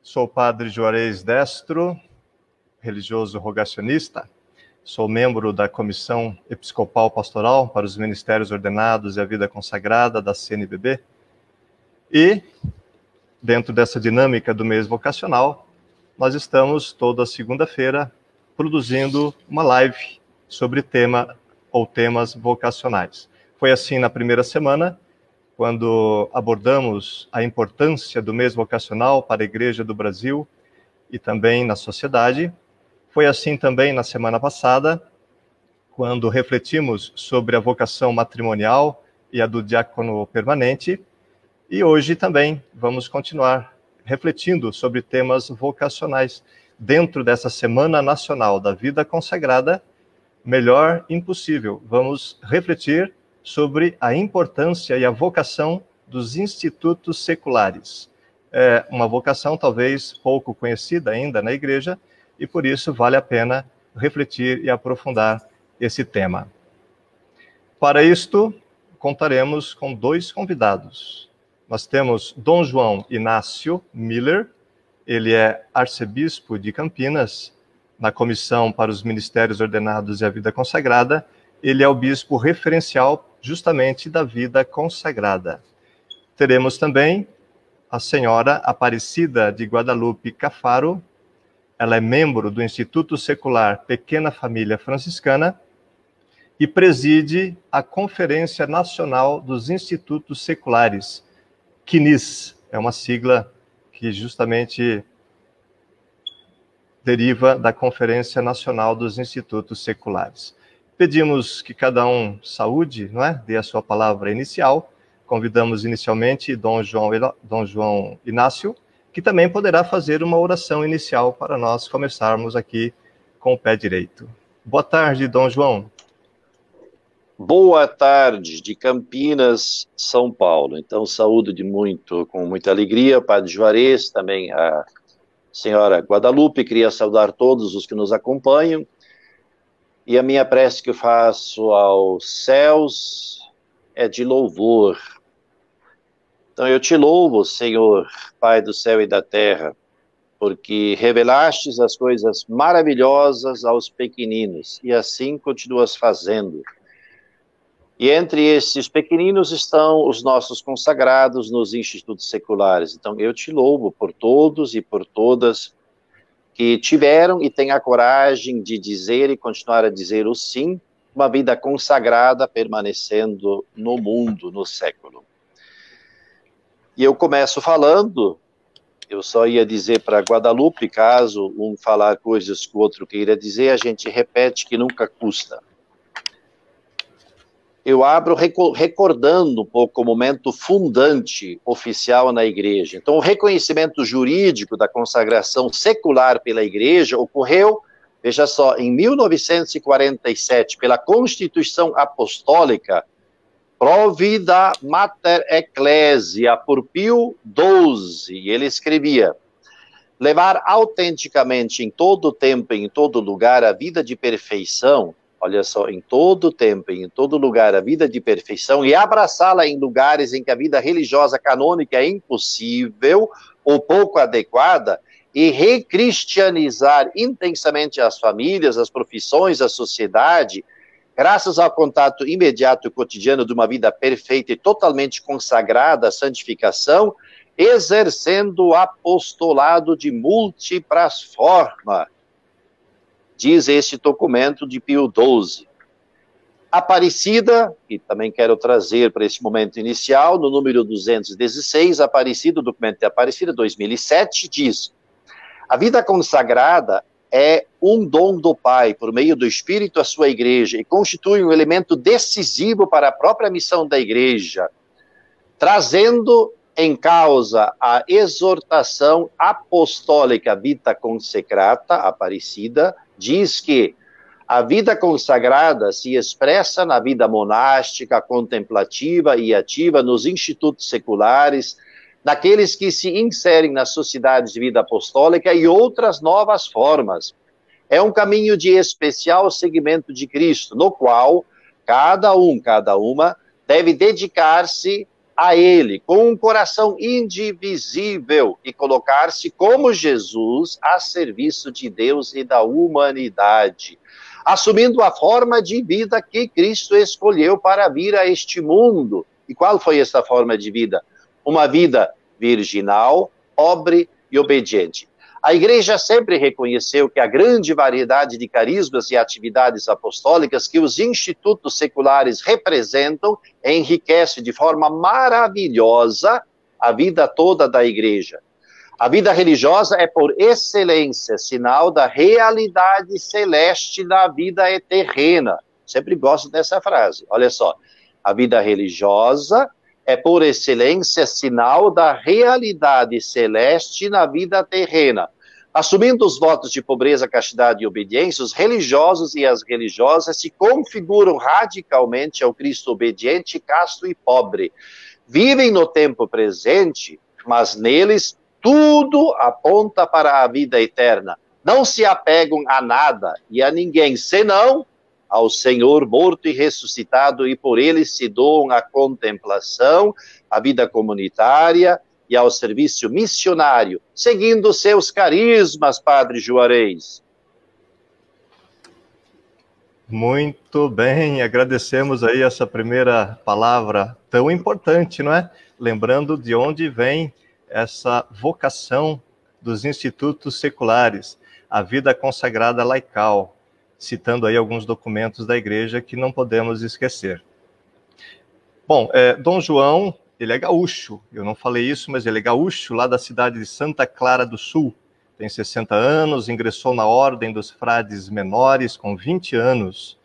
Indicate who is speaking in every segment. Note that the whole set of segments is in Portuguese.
Speaker 1: Sou o padre Juarez Destro, religioso rogacionista. Sou membro da Comissão Episcopal Pastoral para os Ministérios Ordenados e a Vida Consagrada da CNBB. E, dentro dessa dinâmica do mês vocacional, nós estamos toda segunda-feira produzindo uma live sobre tema ou temas vocacionais. Foi assim na primeira semana, quando abordamos a importância do mês vocacional para a Igreja do Brasil e também na sociedade. Foi assim também na semana passada, quando refletimos sobre a vocação matrimonial e a do diácono permanente. E hoje também vamos continuar refletindo sobre temas vocacionais dentro dessa Semana Nacional da Vida Consagrada. Melhor impossível, vamos refletir sobre a importância e a vocação dos institutos seculares. É uma vocação talvez pouco conhecida ainda na Igreja, e por isso vale a pena refletir e aprofundar esse tema. Para isto, contaremos com dois convidados. Nós temos Dom João Inácio Miller, ele é arcebispo de Campinas, na Comissão para os Ministérios Ordenados e a Vida Consagrada. Ele é o bispo referencial justamente da vida consagrada. Teremos também a senhora Aparecida de Guadalupe Cafaro. Ela é membro do Instituto Secular Pequena Família Franciscana e preside a Conferência Nacional dos Institutos Seculares, CNIS. É uma sigla que justamente deriva da Conferência Nacional dos Institutos Seculares. Pedimos que cada um saúde, não é? Dê a sua palavra inicial. Convidamos inicialmente Dom João Inácio, que também poderá fazer uma oração inicial para nós começarmos aqui com o pé direito. Boa tarde, Dom João.
Speaker 2: Boa tarde, de Campinas, São Paulo. Então, saúdo com muita alegria, Padre Juarez, também a senhora Guadalupe. Queria saudar todos os que nos acompanham. E a minha prece que eu faço aos céus é de louvor. Então eu te louvo, Senhor, Pai do céu e da terra, porque revelastes as coisas maravilhosas aos pequeninos, e assim continuas fazendo. E entre esses pequeninos estão os nossos consagrados nos institutos seculares. Então eu te louvo por todos e por todas que tiveram e têm a coragem de dizer e continuar a dizer o sim, uma vida consagrada permanecendo no mundo, no século. E eu começo falando, eu só ia dizer para Guadalupe, caso um falar coisas que o outro queira dizer, a gente repete que nunca custa. Eu abro recordando um pouco o momento fundante oficial na Igreja. Então, o reconhecimento jurídico da consagração secular pela Igreja ocorreu, veja só, em 1947, pela Constituição Apostólica Provida Mater Ecclesia, por Pio XII. E ele escrevia: levar autenticamente em todo tempo e em todo lugar a vida de perfeição. Olha só, em todo tempo e em todo lugar a vida de perfeição, e abraçá-la em lugares em que a vida religiosa canônica é impossível ou pouco adequada, e recristianizar intensamente as famílias, as profissões, a sociedade, graças ao contato imediato e cotidiano de uma vida perfeita e totalmente consagrada à santificação, exercendo o apostolado de múltiplas formas. Diz este documento de Pio XII. Aparecida, e também quero trazer para esse momento inicial, no número 216, Aparecida, o documento de Aparecida, 2007, diz: a vida consagrada é um dom do Pai, por meio do Espírito, à sua Igreja, e constitui um elemento decisivo para a própria missão da Igreja, trazendo em causa a exortação apostólica Vita Consecrata, Aparecida, diz que a vida consagrada se expressa na vida monástica, contemplativa e ativa, nos institutos seculares, naqueles que se inserem nas sociedades de vida apostólica e outras novas formas. É um caminho de especial seguimento de Cristo, no qual cada uma deve dedicar-se a Ele com um coração indivisível e colocar-se como Jesus a serviço de Deus e da humanidade, assumindo a forma de vida que Cristo escolheu para vir a este mundo. E qual foi essa forma de vida? Uma vida virginal, pobre e obediente. A Igreja sempre reconheceu que a grande variedade de carismas e atividades apostólicas que os institutos seculares representam enriquece de forma maravilhosa a vida toda da Igreja. A vida religiosa é, por excelência, sinal da realidade celeste na vida terrena. Sempre gosto dessa frase. Olha só, a vida religiosa é, por excelência, sinal da realidade celeste na vida terrena. Assumindo os votos de pobreza, castidade e obediência, os religiosos e as religiosas se configuram radicalmente ao Cristo obediente, casto e pobre. Vivem no tempo presente, mas neles tudo aponta para a vida eterna. Não se apegam a nada e a ninguém, senão ao Senhor morto e ressuscitado, e por ele se doam à contemplação, à vida comunitária e ao serviço missionário, seguindo seus carismas, Padre Juarez.
Speaker 1: Muito bem, agradecemos aí essa primeira palavra tão importante, não é? Lembrando de onde vem essa vocação dos institutos seculares, a vida consagrada laical, citando aí alguns documentos da Igreja que não podemos esquecer. Bom, Dom João, ele é gaúcho, eu não falei isso, mas ele é gaúcho, lá da cidade de Santa Clara do Sul, tem 60 anos, ingressou na Ordem dos Frades Menores com 20 anos,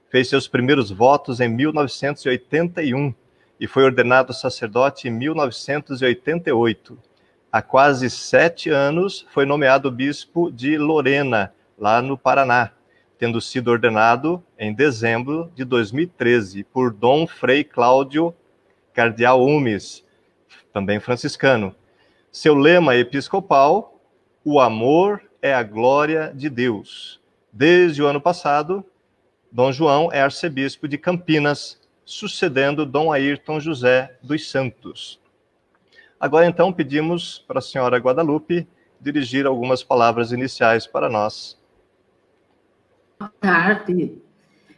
Speaker 1: fez seus primeiros votos em 1981 e foi ordenado sacerdote em 1988. Há quase 7 anos foi nomeado bispo de Lorena, lá no Paraná, tendo sido ordenado em dezembro de 2013 por Dom Frei Cláudio Cardeal Umes, também franciscano. Seu lema episcopal: o amor é a glória de Deus. Desde o ano passado, Dom João é arcebispo de Campinas, sucedendo Dom Ayrton José dos Santos. Agora, então, pedimos para a senhora Guadalupe dirigir algumas palavras iniciais para nós.
Speaker 3: Boa tarde.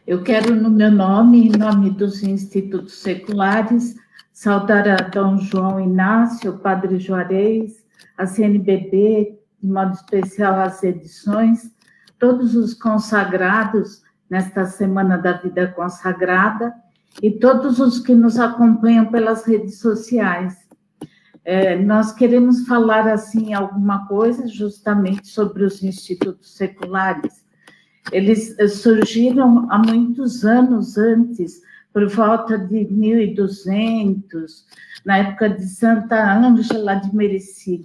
Speaker 3: Eu quero, no meu nome, em nome dos institutos seculares, saudar a Dom João Inácio, Padre Juarez, a CNBB, de modo especial as edições, todos os consagrados nesta Semana da Vida Consagrada e todos os que nos acompanham pelas redes sociais. Nós queremos falar, assim, alguma coisa justamente sobre os institutos seculares. Eles surgiram há muitos anos antes, por volta de 1200, na época de Santa Ângela de Merici.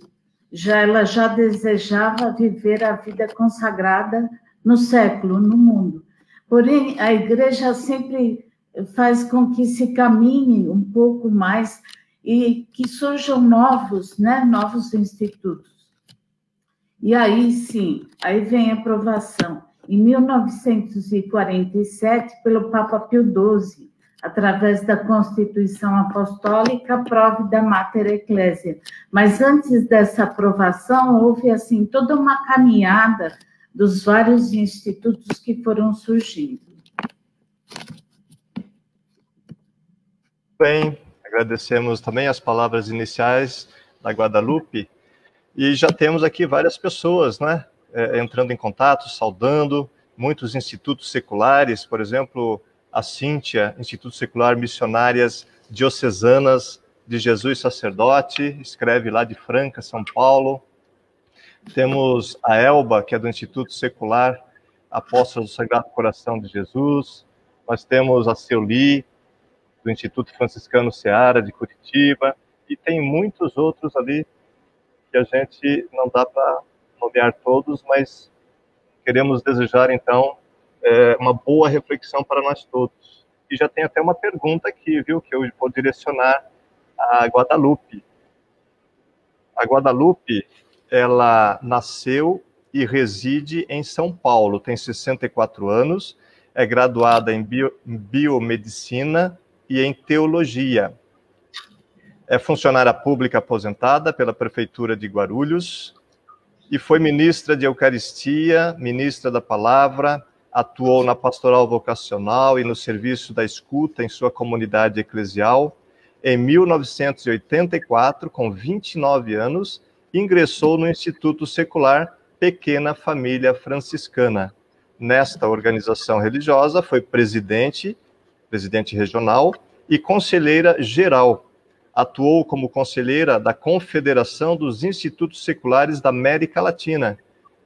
Speaker 3: Ela já desejava viver a vida consagrada no século, no mundo. Porém, a Igreja sempre faz com que se caminhe um pouco mais e que surjam novos institutos. E aí, sim, aí vem a aprovação. Em 1947, pelo Papa Pio XII, através da Constituição Apostólica Provida Mater Ecclesia. Mas antes dessa aprovação, houve, assim, toda uma caminhada dos vários institutos que foram surgindo.
Speaker 1: Bem, agradecemos também as palavras iniciais da Guadalupe, e já temos aqui várias pessoas, né, entrando em contato, saudando, muitos institutos seculares, por exemplo, a Cíntia, Instituto Secular Missionárias Diocesanas de Jesus Sacerdote, escreve lá de Franca, São Paulo. Temos a Elba, que é do Instituto Secular Apóstolo do Sagrado Coração de Jesus. Nós temos a Seuli, do Instituto Franciscano Seara, de Curitiba, e tem muitos outros ali que a gente não dá para nomear todos, mas queremos desejar, então, uma boa reflexão para nós todos. E já tem até uma pergunta aqui, viu, que eu vou direcionar a Guadalupe. A Guadalupe, ela nasceu e reside em São Paulo, tem 64 anos, é graduada em biomedicina e em teologia. É funcionária pública aposentada pela Prefeitura de Guarulhos e foi ministra de Eucaristia, ministra da Palavra, atuou na pastoral vocacional e no serviço da escuta em sua comunidade eclesial. Em 1984, com 29 anos, ingressou no Instituto Secular Pequena Família Franciscana. Nesta organização religiosa, foi presidente regional e conselheira geral. Atuou como conselheira da Confederação dos Institutos Seculares da América Latina.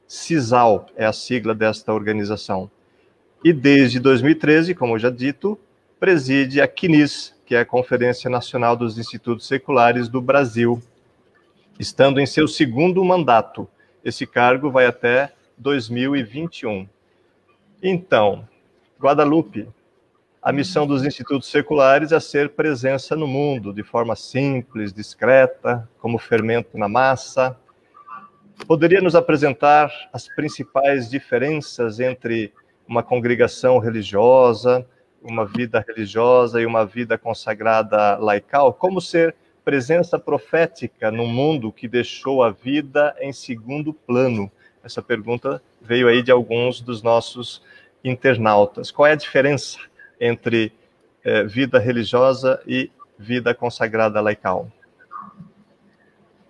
Speaker 1: CISAL é a sigla desta organização. E desde 2013, como já dito, preside a CNIS, que é a Conferência Nacional dos Institutos Seculares do Brasil, estando em seu segundo mandato. Esse cargo vai até 2021. Então, Guadalupe, a missão dos institutos seculares é ser presença no mundo, de forma simples, discreta, como fermento na massa. Poderia nos apresentar as principais diferenças entre uma congregação religiosa, uma vida religiosa e uma vida consagrada laical? Como ser presença profética num mundo que deixou a vida em segundo plano? Essa pergunta veio aí de alguns dos nossos internautas. Qual é a diferença entre vida religiosa e vida consagrada laical?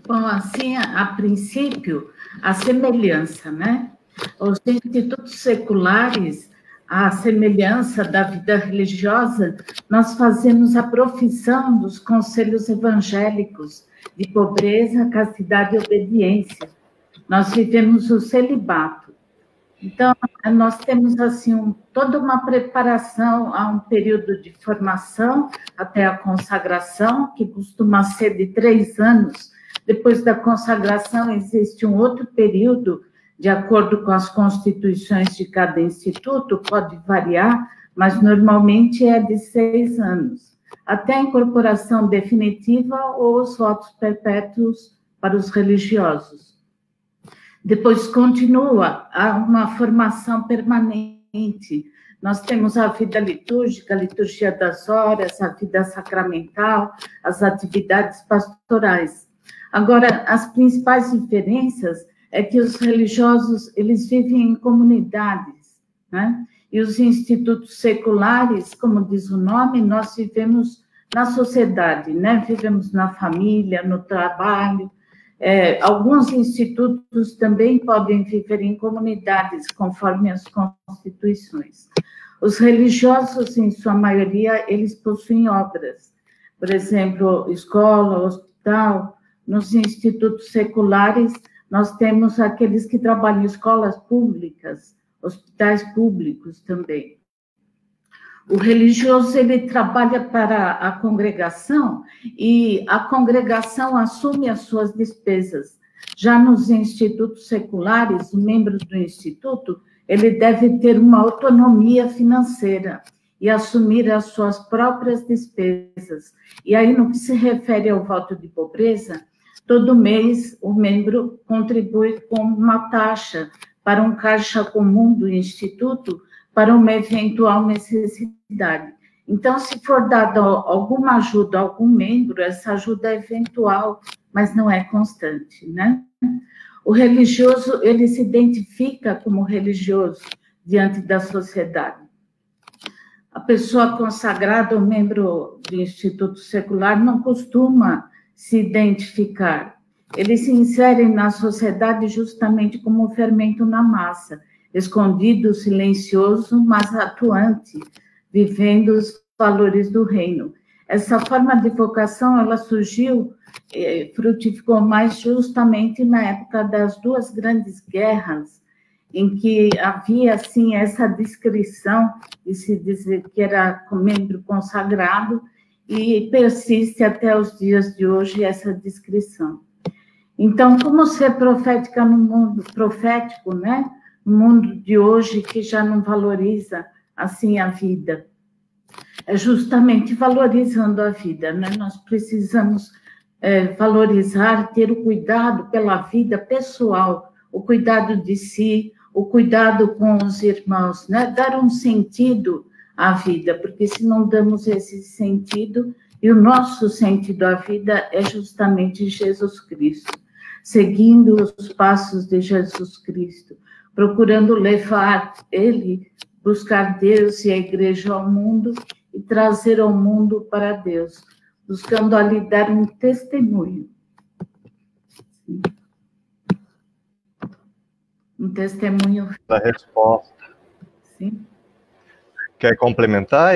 Speaker 3: Bom, assim, a princípio, a semelhança, né? Os institutos seculares, a semelhança da vida religiosa, nós fazemos a profissão dos conselhos evangélicos de pobreza, castidade e obediência. Nós vivemos o celibato. Então, nós temos, assim, toda uma preparação a um período de formação até a consagração, que costuma ser de 3 anos. Depois da consagração, existe um outro período, de acordo com as constituições de cada instituto, pode variar, mas normalmente é de 6 anos, até a incorporação definitiva ou os votos perpétuos para os religiosos. Depois continua uma formação permanente. Nós temos a vida litúrgica, a liturgia das horas, a vida sacramental, as atividades pastorais. Agora, as principais diferenças é que os religiosos, eles vivem em comunidades, né? E os institutos seculares, como diz o nome, nós vivemos na sociedade, né? Vivemos na família, no trabalho. Alguns institutos também podem viver em comunidades, conforme as constituições. Os religiosos, em sua maioria, eles possuem obras. Por exemplo, escola, hospital. Nos institutos seculares, nós temos aqueles que trabalham em escolas públicas, hospitais públicos também. O religioso, ele trabalha para a congregação e a congregação assume as suas despesas. Já nos institutos seculares, o membro do instituto, ele deve ter uma autonomia financeira e assumir as suas próprias despesas. E aí, no que se refere ao voto de pobreza, todo mês o membro contribui com uma taxa para um caixa comum do instituto para uma eventual necessidade. Então, se for dada alguma ajuda a algum membro, essa ajuda é eventual, mas não é constante, né? O religioso, ele se identifica como religioso diante da sociedade. A pessoa consagrada ou membro do instituto secular não costuma se identificar. Eles se inserem na sociedade justamente como um fermento na massa, escondido, silencioso, mas atuante, vivendo os valores do reino. Essa forma de vocação, ela surgiu, frutificou mais justamente na época das 2 grandes guerras, em que havia, assim, essa descrição de se dizer que era membro consagrado, e persiste até os dias de hoje essa descrição. Então, como ser profética no mundo profético, né? No mundo de hoje que já não valoriza, assim, a vida. É justamente valorizando a vida, né? Nós precisamos valorizar, ter o cuidado pela vida pessoal, o cuidado de si, o cuidado com os irmãos, né? Dar um sentido à vida, porque se não damos esse sentido, E o nosso sentido da vida é justamente Jesus Cristo, seguindo os passos de Jesus Cristo, procurando levar Ele, buscar Deus e a igreja ao mundo e trazer ao mundo para Deus, buscando ali dar um testemunho. Um testemunho.
Speaker 1: Da resposta.
Speaker 3: Sim.
Speaker 1: Quer complementar,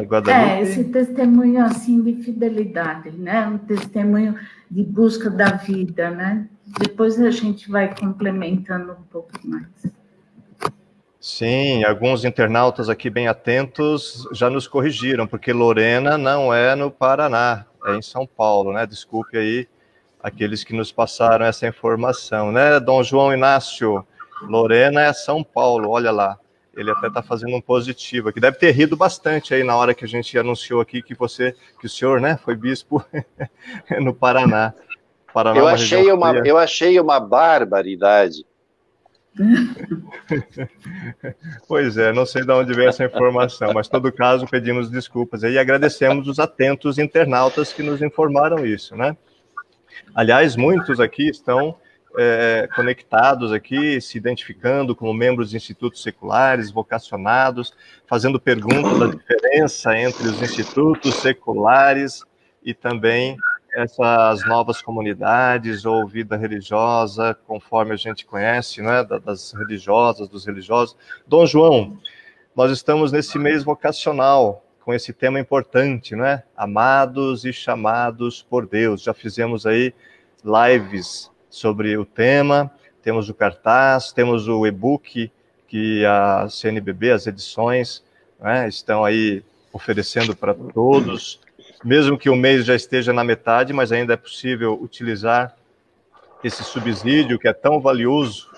Speaker 1: Guadalupe?
Speaker 3: Esse testemunho assim de fidelidade, né? Um testemunho de busca da vida, né? Depois a gente vai complementando um pouco mais.
Speaker 1: Sim, alguns internautas aqui bem atentos já nos corrigiram, porque Lorena não é no Paraná, é em São Paulo, né? Desculpe aí aqueles que nos passaram essa informação, né? Dom João Inácio, Lorena é São Paulo, olha lá. Ele até está fazendo um positivo aqui. Deve ter rido bastante aí na hora que a gente anunciou aqui que o senhor, né, foi bispo no Paraná. Paraná
Speaker 2: eu achei uma barbaridade.
Speaker 1: Pois é, não sei de onde veio essa informação, mas, em todo caso, pedimos desculpas aí e agradecemos os atentos internautas que nos informaram isso, né? Aliás, muitos aqui estão conectados aqui, se identificando como membros de institutos seculares, vocacionados, fazendo perguntas da diferença entre os institutos seculares e também essas novas comunidades ou vida religiosa, conforme a gente conhece, né, das religiosas, dos religiosos. Dom João, nós estamos nesse mês vocacional, com esse tema importante, né? Amados e chamados por Deus. Já fizemos aí lives sobre o tema, temos o cartaz, temos o e-book que a CNBB, as edições, né, estão aí oferecendo para todos, mesmo que o mês já esteja na metade, mas ainda é possível utilizar esse subsídio que é tão valioso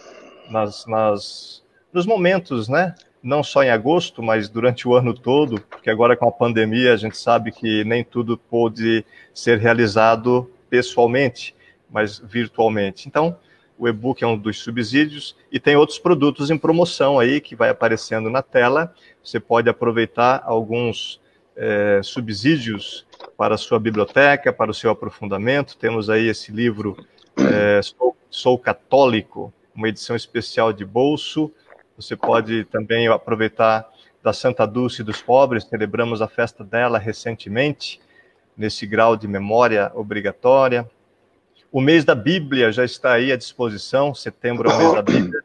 Speaker 1: nos momentos, né? Não só em agosto, mas durante o ano todo, porque agora com a pandemia a gente sabe que nem tudo pôde ser realizado pessoalmente, mas virtualmente. Então, o e-book é um dos subsídios e tem outros produtos em promoção aí que vai aparecendo na tela. Você pode aproveitar alguns subsídios para a sua biblioteca, para o seu aprofundamento. Temos aí esse livro Sou Católico, uma edição especial de bolso. Você pode também aproveitar da Santa Dulce dos Pobres, celebramos a festa dela recentemente, nesse grau de memória obrigatória. O mês da Bíblia já está aí à disposição, setembro é o mês da Bíblia,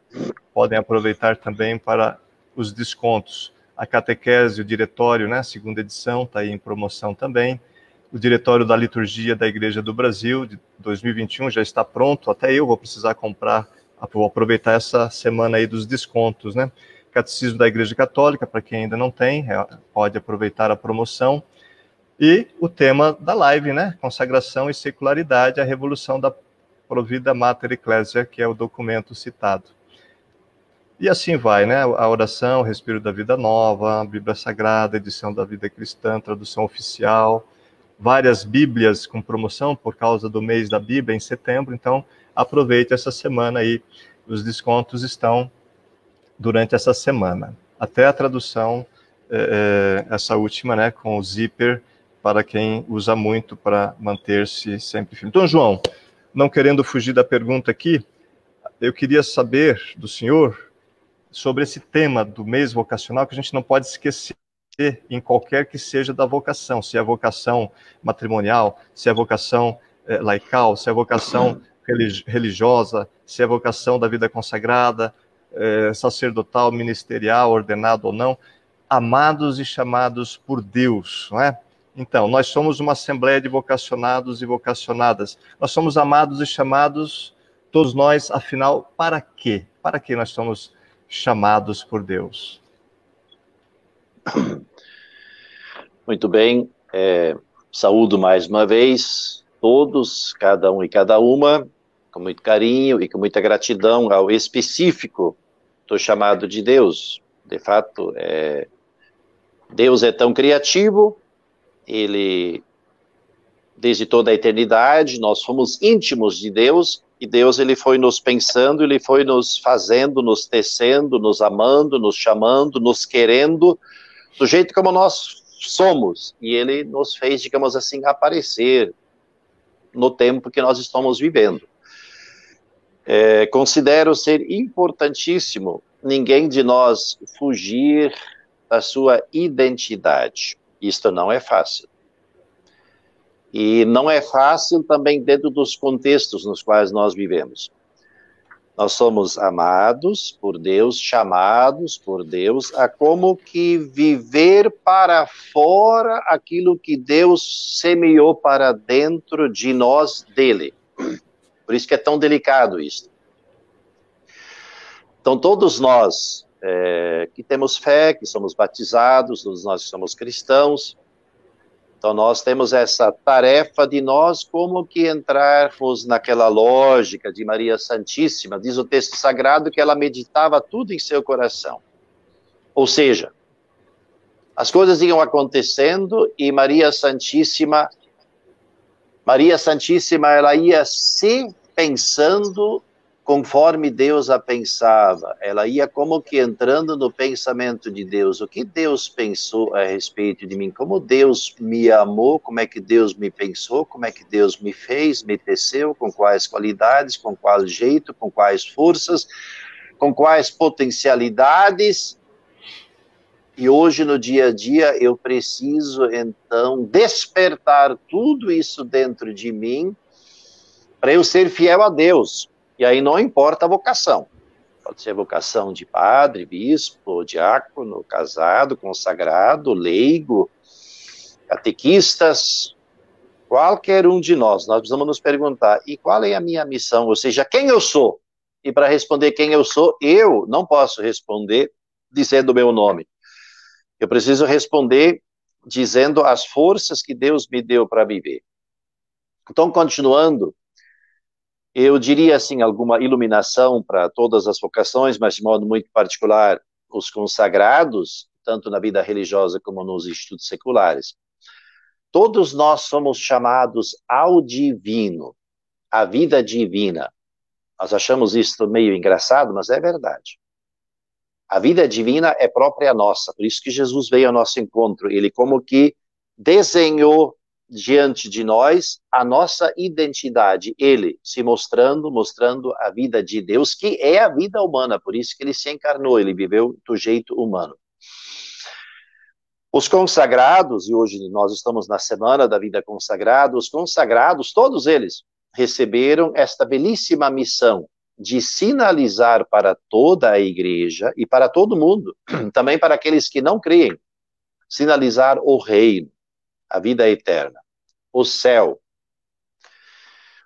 Speaker 1: podem aproveitar também para os descontos. A catequese, o diretório, né, segunda edição, está aí em promoção também. O diretório da liturgia da Igreja do Brasil, de 2021, já está pronto, até eu vou precisar comprar, vou aproveitar essa semana aí dos descontos, né? Catecismo da Igreja Católica, para quem ainda não tem, pode aproveitar a promoção. E o tema da live, né? Consagração e secularidade, a revolução da Provida Mater Ecclesia, que é o documento citado. E assim vai, né? A oração, o Respiro da Vida Nova, a Bíblia Sagrada, edição da Vida Cristã, tradução oficial, várias Bíblias com promoção por causa do mês da Bíblia em setembro, então aproveite essa semana aí, os descontos estão durante essa semana. Até a tradução, essa última, né, com o zíper, para quem usa muito para manter-se sempre firme. Então, João, não querendo fugir da pergunta aqui, eu queria saber do senhor sobre esse tema do mês vocacional, que a gente não pode esquecer em qualquer que seja da vocação, se é a vocação matrimonial, se é a vocação laical, se é a vocação religiosa, se é a vocação da vida consagrada, sacerdotal, ministerial, ordenado ou não, amados e chamados por Deus, não é? Então, nós somos uma assembleia de vocacionados e vocacionadas. Nós somos amados e chamados, todos nós, afinal, para quê? Para que nós somos chamados por Deus?
Speaker 2: Muito bem. Saúdo mais uma vez todos, cada um e cada uma, com muito carinho e com muita gratidão ao específico do chamado de Deus. De fato, Deus é tão criativo, Ele, desde toda a eternidade, nós fomos íntimos de Deus, e Deus, Ele foi nos pensando, Ele foi nos fazendo, nos tecendo, nos amando, nos chamando, nos querendo, do jeito como nós somos, e ele nos fez, digamos assim, aparecer no tempo que nós estamos vivendo. Considero ser importantíssimo ninguém de nós fugir da sua identidade. Isto não é fácil. E não é fácil também dentro dos contextos nos quais nós vivemos. Nós somos amados por Deus, chamados por Deus a como que viver para fora aquilo que Deus semeou para dentro de nós, dele. Por isso que é tão delicado isso. Então todos nós que temos fé, que somos batizados, todos nós que somos cristãos, então nós temos essa tarefa de nós como que entrarmos naquela lógica de Maria Santíssima. Diz o texto sagrado que ela meditava tudo em seu coração. Ou seja, as coisas iam acontecendo e Maria Santíssima, ela ia se pensando conforme Deus a pensava. Ela ia como que entrando no pensamento de Deus. O que Deus pensou a respeito de mim? Como Deus me amou? Como é que Deus me pensou? Como é que Deus me fez, me teceu? Com quais qualidades? Com qual jeito? Com quais forças? Com quais potencialidades? E hoje, no dia a dia, eu preciso, então, despertar tudo isso dentro de mim para eu ser fiel a Deus. E aí não importa a vocação. Pode ser vocação de padre, bispo, diácono, casado, consagrado, leigo, catequistas, qualquer um de nós. Nós precisamos nos perguntar, e qual é a minha missão? Ou seja, quem eu sou? E para responder quem eu sou, eu não posso responder dizendo o meu nome. Eu preciso responder dizendo as forças que Deus me deu para viver. Então, continuando, eu diria assim, alguma iluminação para todas as vocações, mas de modo muito particular, os consagrados, tanto na vida religiosa como nos institutos seculares. Todos nós somos chamados ao divino, à vida divina. Nós achamos isso meio engraçado, mas é verdade. A vida divina é própria nossa, por isso que Jesus veio ao nosso encontro. Ele como que desenhou diante de nós a nossa identidade, ele se mostrando a vida de Deus, que é a vida humana, por isso que ele se encarnou, ele viveu do jeito humano. Os consagrados, e hoje nós estamos na semana da vida consagrada, os consagrados, todos eles, receberam esta belíssima missão de sinalizar para toda a igreja e para todo mundo, também para aqueles que não creem, sinalizar o reino, a vida eterna, o céu.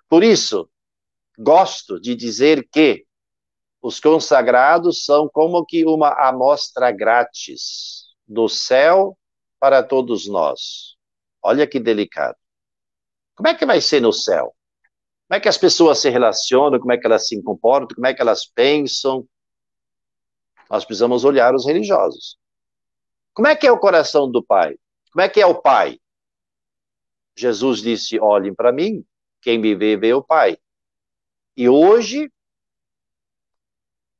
Speaker 2: Por isso, gosto de dizer que os consagrados são como que uma amostra grátis do céu para todos nós. Olha que delicado. Como é que vai ser no céu? Como é que as pessoas se relacionam? Como é que elas se comportam? Como é que elas pensam? Nós precisamos olhar os religiosos. Como é que é o coração do Pai? Como é que é o Pai? Jesus disse, olhem para mim, quem me vê, vê o Pai. E hoje,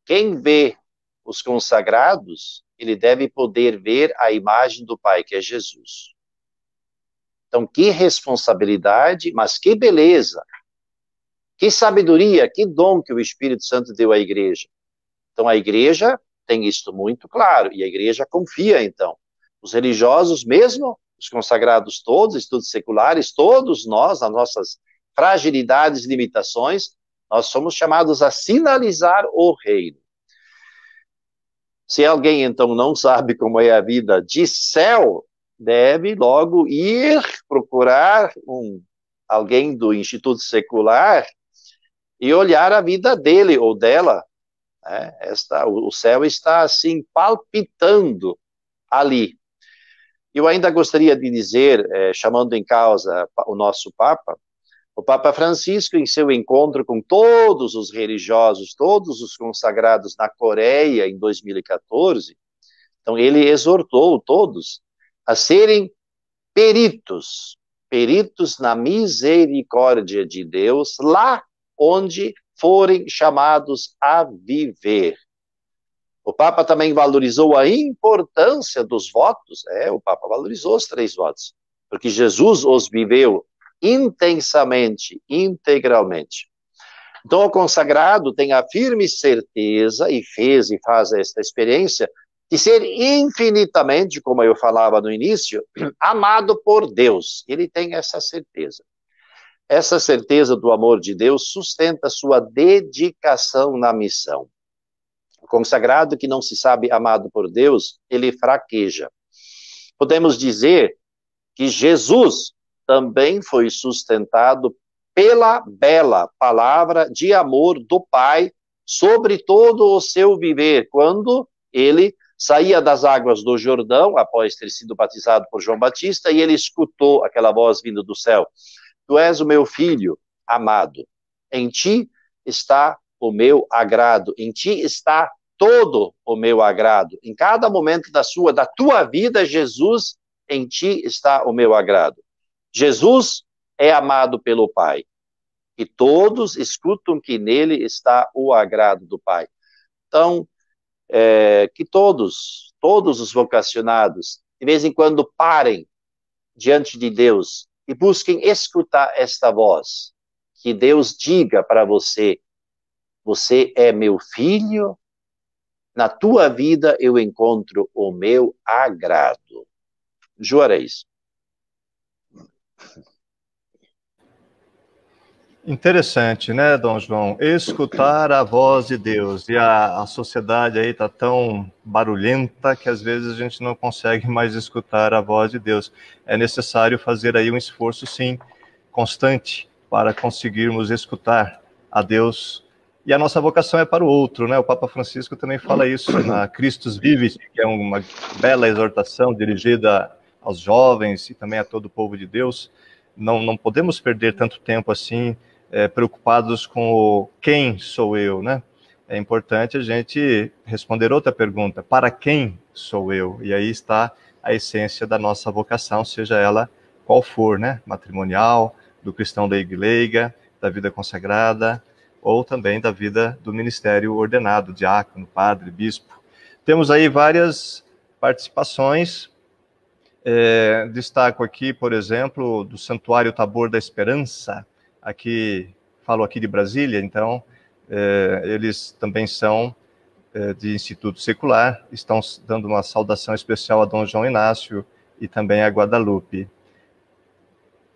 Speaker 2: quem vê os consagrados, ele deve poder ver a imagem do Pai, que é Jesus. Então, que responsabilidade, mas que beleza, que sabedoria, que dom que o Espírito Santo deu à igreja. Então, a igreja tem isto muito claro, e a igreja confia, então. Os religiosos mesmo, os consagrados todos, estudos seculares, todos nós, as nossas fragilidades e limitações, nós somos chamados a sinalizar o reino. Se alguém, então, não sabe como é a vida de céu, deve logo ir procurar alguém do instituto secular e olhar a vida dele ou dela. O céu está, assim, palpitando ali. Eu ainda gostaria de dizer, chamando em causa o nosso Papa, o Papa Francisco, em seu encontro com todos os religiosos, todos os consagrados na Coreia em 2014, então ele exortou todos a serem peritos na misericórdia de Deus, lá onde forem chamados a viver. O Papa também valorizou a importância dos votos. O Papa valorizou os 3 votos, porque Jesus os viveu intensamente, integralmente. Então, o consagrado tem a firme certeza, e fez e faz esta experiência, de ser infinitamente, como eu falava no início, amado por Deus. Ele tem essa certeza. Essa certeza do amor de Deus sustenta sua dedicação na missão. O consagrado que não se sabe amado por Deus, ele fraqueja. Podemos dizer que Jesus também foi sustentado pela bela palavra de amor do Pai sobre todo o seu viver, quando ele saía das águas do Jordão, após ter sido batizado por João Batista, e ele escutou aquela voz vindo do céu: Tu és o meu filho amado, em ti está o meu agrado, em ti está todo o meu agrado. Em cada momento da tua vida, Jesus, em ti está o meu agrado. Jesus é amado pelo Pai, e todos escutam que nele está o agrado do Pai. Então, que todos os vocacionados, de vez em quando, parem diante de Deus e busquem escutar esta voz, que Deus diga para você: você é meu filho, na tua vida eu encontro o meu agrado. Juarez.
Speaker 1: Interessante, né, Dom João? Escutar a voz de Deus. E a sociedade aí está tão barulhenta que às vezes a gente não consegue mais escutar a voz de Deus. É necessário fazer aí um esforço, sim, constante, para conseguirmos escutar a Deus. E a nossa vocação é para o outro, né? O Papa Francisco também fala isso na Christus Vivis, que é uma bela exortação dirigida aos jovens e também a todo o povo de Deus. Não podemos perder tanto tempo assim, preocupados com o quem sou eu, né? É importante a gente responder outra pergunta: para quem sou eu? E aí está a essência da nossa vocação, seja ela qual for, né? Matrimonial, do cristão leiga, da vida consagrada, ou também da vida do ministério ordenado, diácono, padre, bispo. Temos aí várias participações. Destaco aqui, por exemplo, do Santuário Tabor da Esperança, falo aqui de Brasília, então, eles também são de Instituto Secular, estão dando uma saudação especial a Dom João Inácio e também a Guadalupe.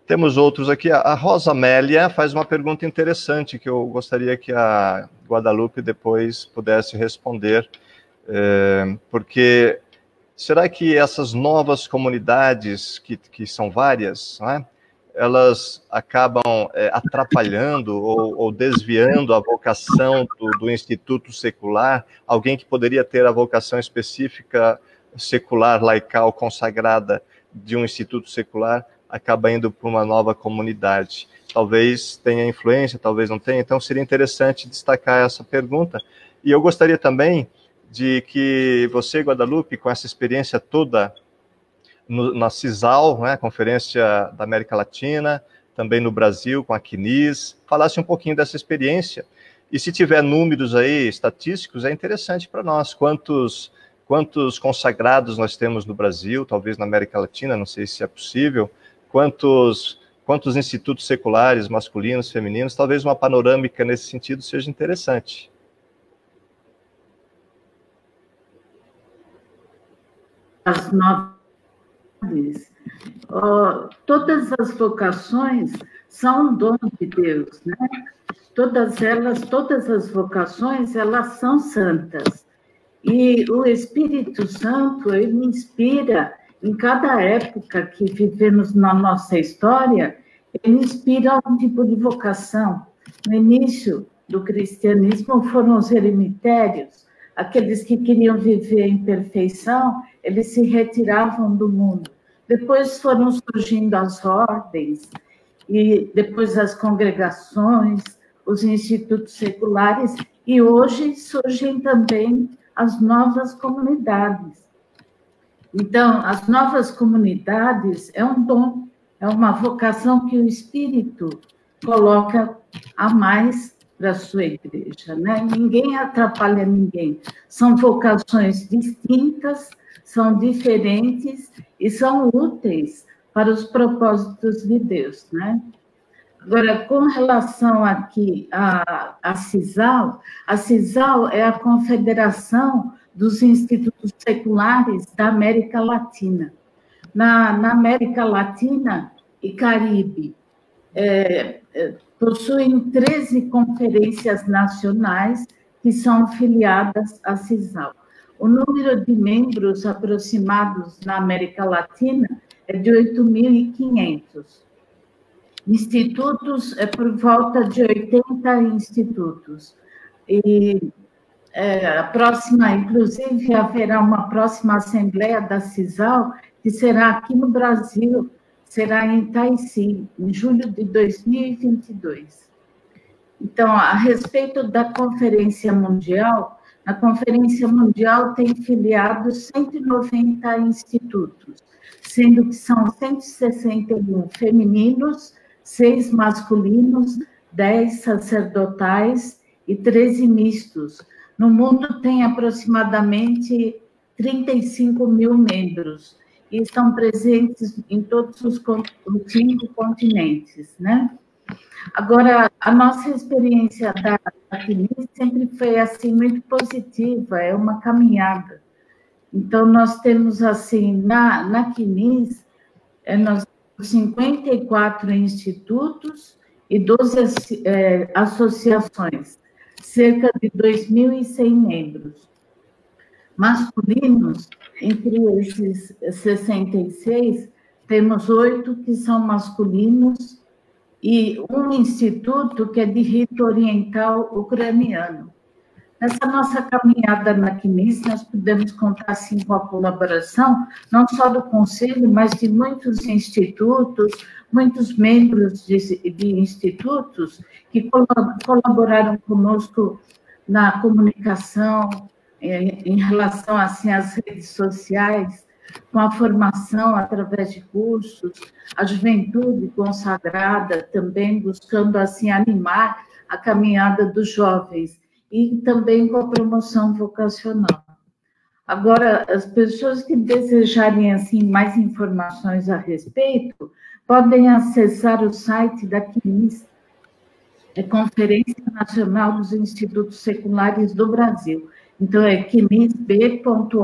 Speaker 1: Temos outros aqui. A Rosa Amélia faz uma pergunta interessante que eu gostaria que a Guadalupe depois pudesse responder, porque será que essas novas comunidades, que são várias, né, elas acabam atrapalhando ou desviando a vocação do Instituto Secular? Alguém que poderia ter a vocação específica secular, laical, consagrada de um Instituto Secular, acaba indo para uma nova comunidade. Talvez tenha influência, talvez não tenha. Então, seria interessante destacar essa pergunta. E eu gostaria também de que você, Guadalupe, com essa experiência toda na CISAL, né, Conferência da América Latina, também no Brasil, com a CNIS, falasse um pouquinho dessa experiência. E se tiver números aí, estatísticos, é interessante para nós. Quantos consagrados nós temos no Brasil, talvez na América Latina, não sei se é possível, quantos institutos seculares, masculinos, femininos, talvez uma panorâmica nesse sentido seja interessante.
Speaker 3: As novas, todas as vocações são um dom de Deus, né? Todas as vocações, elas são santas. E o Espírito Santo, ele inspira, em cada época que vivemos na nossa história, ele inspira um tipo de vocação. No início do cristianismo foram os eremitérios, aqueles que queriam viver em perfeição, eles se retiravam do mundo. Depois foram surgindo as ordens, e depois as congregações, os institutos seculares, e hoje surgem também as novas comunidades. Então, as novas comunidades é um dom, é uma vocação que o Espírito coloca a mais para a sua igreja, né? Ninguém atrapalha ninguém. São vocações distintas, são diferentes e são úteis para os propósitos de Deus, né? Agora, com relação aqui à CISAL, a CISAL é a Confederação dos Institutos Seculares da América Latina. Na América Latina e Caribe, possuem 13 conferências nacionais que são filiadas à CISAL. O número de membros aproximados na América Latina é de 8.500. Institutos, por volta de 80 institutos. E a próxima, inclusive, haverá uma próxima assembleia da CISAL, que será aqui no Brasil, será em Itaici, em julho de 2022. Então, a respeito da Conferência Mundial, a Conferência Mundial tem filiados 190 institutos, sendo que são 161 femininos, 6 masculinos, 10 sacerdotais e 13 mistos. No mundo tem aproximadamente 35 mil membros e estão presentes em todos os 5 continentes, né? Agora, a nossa experiência da CNIS sempre foi, assim, muito positiva, é uma caminhada. Então, nós temos, assim, na CNIS, nós temos 54 institutos e 12 associações, cerca de 2.100 membros. Masculinos, entre esses 66, temos 8 que são masculinos e um instituto que é de rito oriental ucraniano. Nessa nossa caminhada na CNIS, nós podemos contar, assim, com a colaboração, não só do Conselho, mas de muitos institutos, muitos membros de institutos que colaboraram conosco na comunicação, em relação, assim, às redes sociais, com a formação através de cursos, a juventude consagrada também, buscando, assim, animar a caminhada dos jovens, e também com a promoção vocacional. Agora, as pessoas que desejarem, assim, mais informações a respeito, podem acessar o site da CNIS, Conferência Nacional dos Institutos Seculares do Brasil. Então, é cnisb.org.br.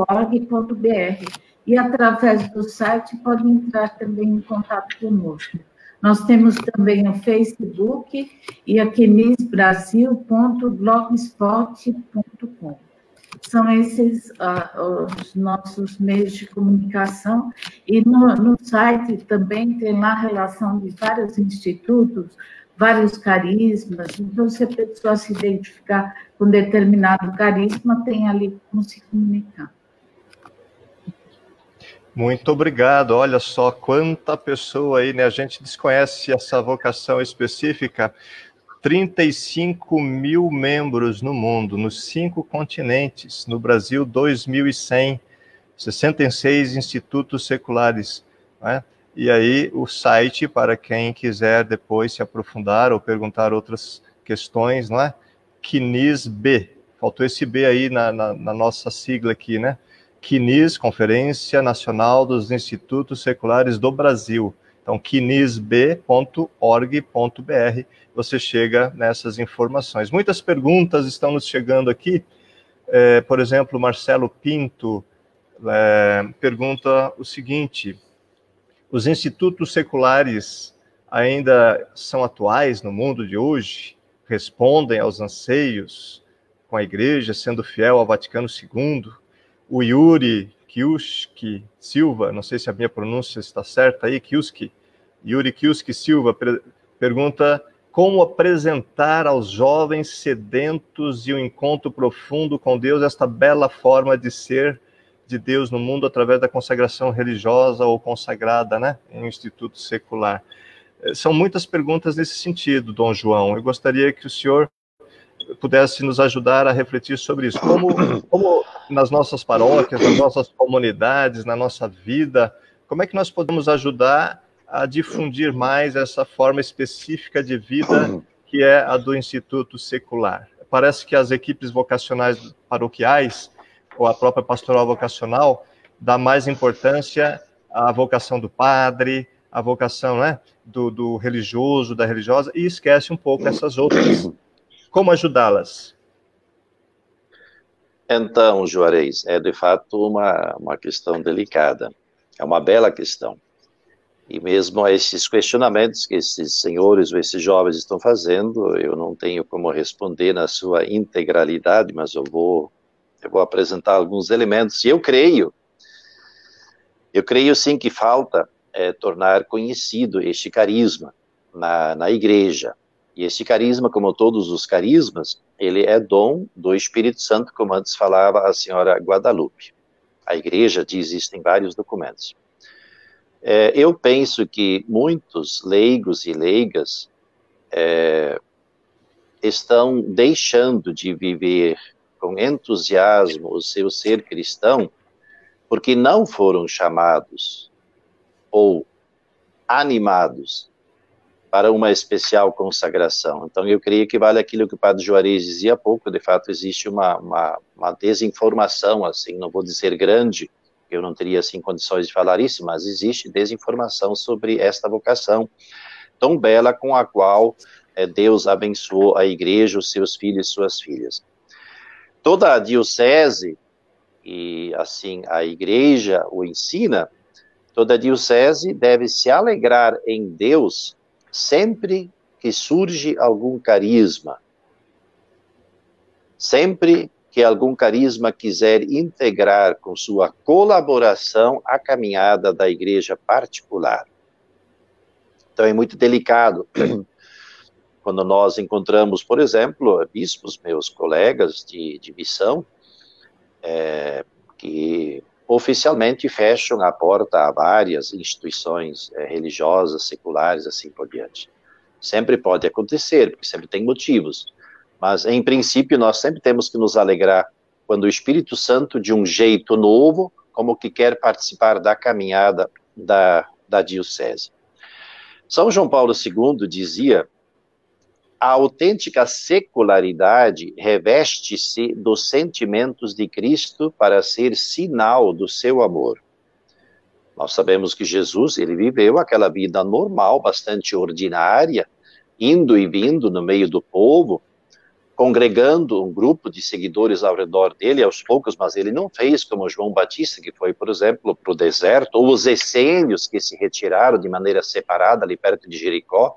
Speaker 3: E, através do site, podem entrar também em contato conosco. Nós temos também o Facebook e a cnisbrasil.blogspot.com. São esses os nossos meios de comunicação. E no site também tem lá a relação de vários institutos, vários carismas. Então, se a pessoa se identificar com determinado carisma, tem ali como se comunicar.
Speaker 1: Muito obrigado. Olha só quanta pessoa aí, né? A gente desconhece essa vocação específica. 35 mil membros no mundo, nos 5 continentes. No Brasil, 2.100, 66 institutos seculares, né? E aí, o site, para quem quiser depois se aprofundar ou perguntar outras questões, não é? CNISB. Faltou esse B aí na nossa sigla aqui, né? CNIS, Conferência Nacional dos Institutos Seculares do Brasil. Então, cnisb.org.br, você chega nessas informações. Muitas perguntas estão nos chegando aqui. Por exemplo, Marcelo Pinto pergunta o seguinte: os institutos seculares ainda são atuais no mundo de hoje? Respondem aos anseios com a Igreja, sendo fiel ao Vaticano II? O Yuri Kiuski Silva, não sei se a minha pronúncia está certa aí, Yuri Kiuski Silva pergunta: como apresentar aos jovens sedentos e um encontro profundo com Deus esta bela forma de ser de Deus no mundo através da consagração religiosa ou consagrada, né, em um instituto secular? São muitas perguntas nesse sentido, Dom João. Eu gostaria que o senhor pudesse nos ajudar a refletir sobre isso. Como nas nossas paróquias, nas nossas comunidades, na nossa vida, como é que nós podemos ajudar a difundir mais essa forma específica de vida que é a do Instituto Secular. Parece que as equipes vocacionais paroquiais, ou a própria pastoral vocacional, dá mais importância à vocação do padre, à vocação, né, do religioso, da religiosa, e esquece um pouco essas outras. Como ajudá-las?
Speaker 2: Então, Juarez, é de fato uma questão delicada. É uma bela questão. E mesmo esses questionamentos que esses senhores ou esses jovens estão fazendo, eu não tenho como responder na sua integralidade, mas eu vou apresentar alguns elementos. E eu creio sim que falta tornar conhecido este carisma na igreja. E este carisma, como todos os carismas, ele é dom do Espírito Santo, como antes falava a senhora Guadalupe. A igreja diz isso em vários documentos. Eu penso que muitos leigos e leigas estão deixando de viver com entusiasmo o seu ser cristão porque não foram chamados ou animados para uma especial consagração. Então, eu creio que vale aquilo que o padre Juarez dizia há pouco, de fato, existe uma desinformação, assim, não vou dizer grande, eu não teria, assim, condições de falar isso, mas existe desinformação sobre esta vocação tão bela com a qual Deus abençoou a igreja, os seus filhos e suas filhas. Toda a diocese, e assim a igreja o ensina, toda a diocese deve se alegrar em Deus sempre que surge algum carisma, sempre que algum carisma quiser integrar com sua colaboração a caminhada da igreja particular. Então é muito delicado quando nós encontramos, por exemplo, bispos, meus colegas de missão, que oficialmente fecham a porta a várias instituições religiosas, seculares, assim por diante. Sempre pode acontecer, porque sempre tem motivos. Mas, em princípio, nós sempre temos que nos alegrar quando o Espírito Santo, de um jeito novo, como que quer participar da caminhada da diocese. São João Paulo II dizia: a autêntica secularidade reveste-se dos sentimentos de Cristo para ser sinal do seu amor. Nós sabemos que Jesus, ele viveu aquela vida normal, bastante ordinária, indo e vindo no meio do povo, congregando um grupo de seguidores ao redor dele, aos poucos, mas ele não fez como João Batista, que foi, por exemplo, para o deserto, ou os essênios que se retiraram de maneira separada ali perto de Jericó,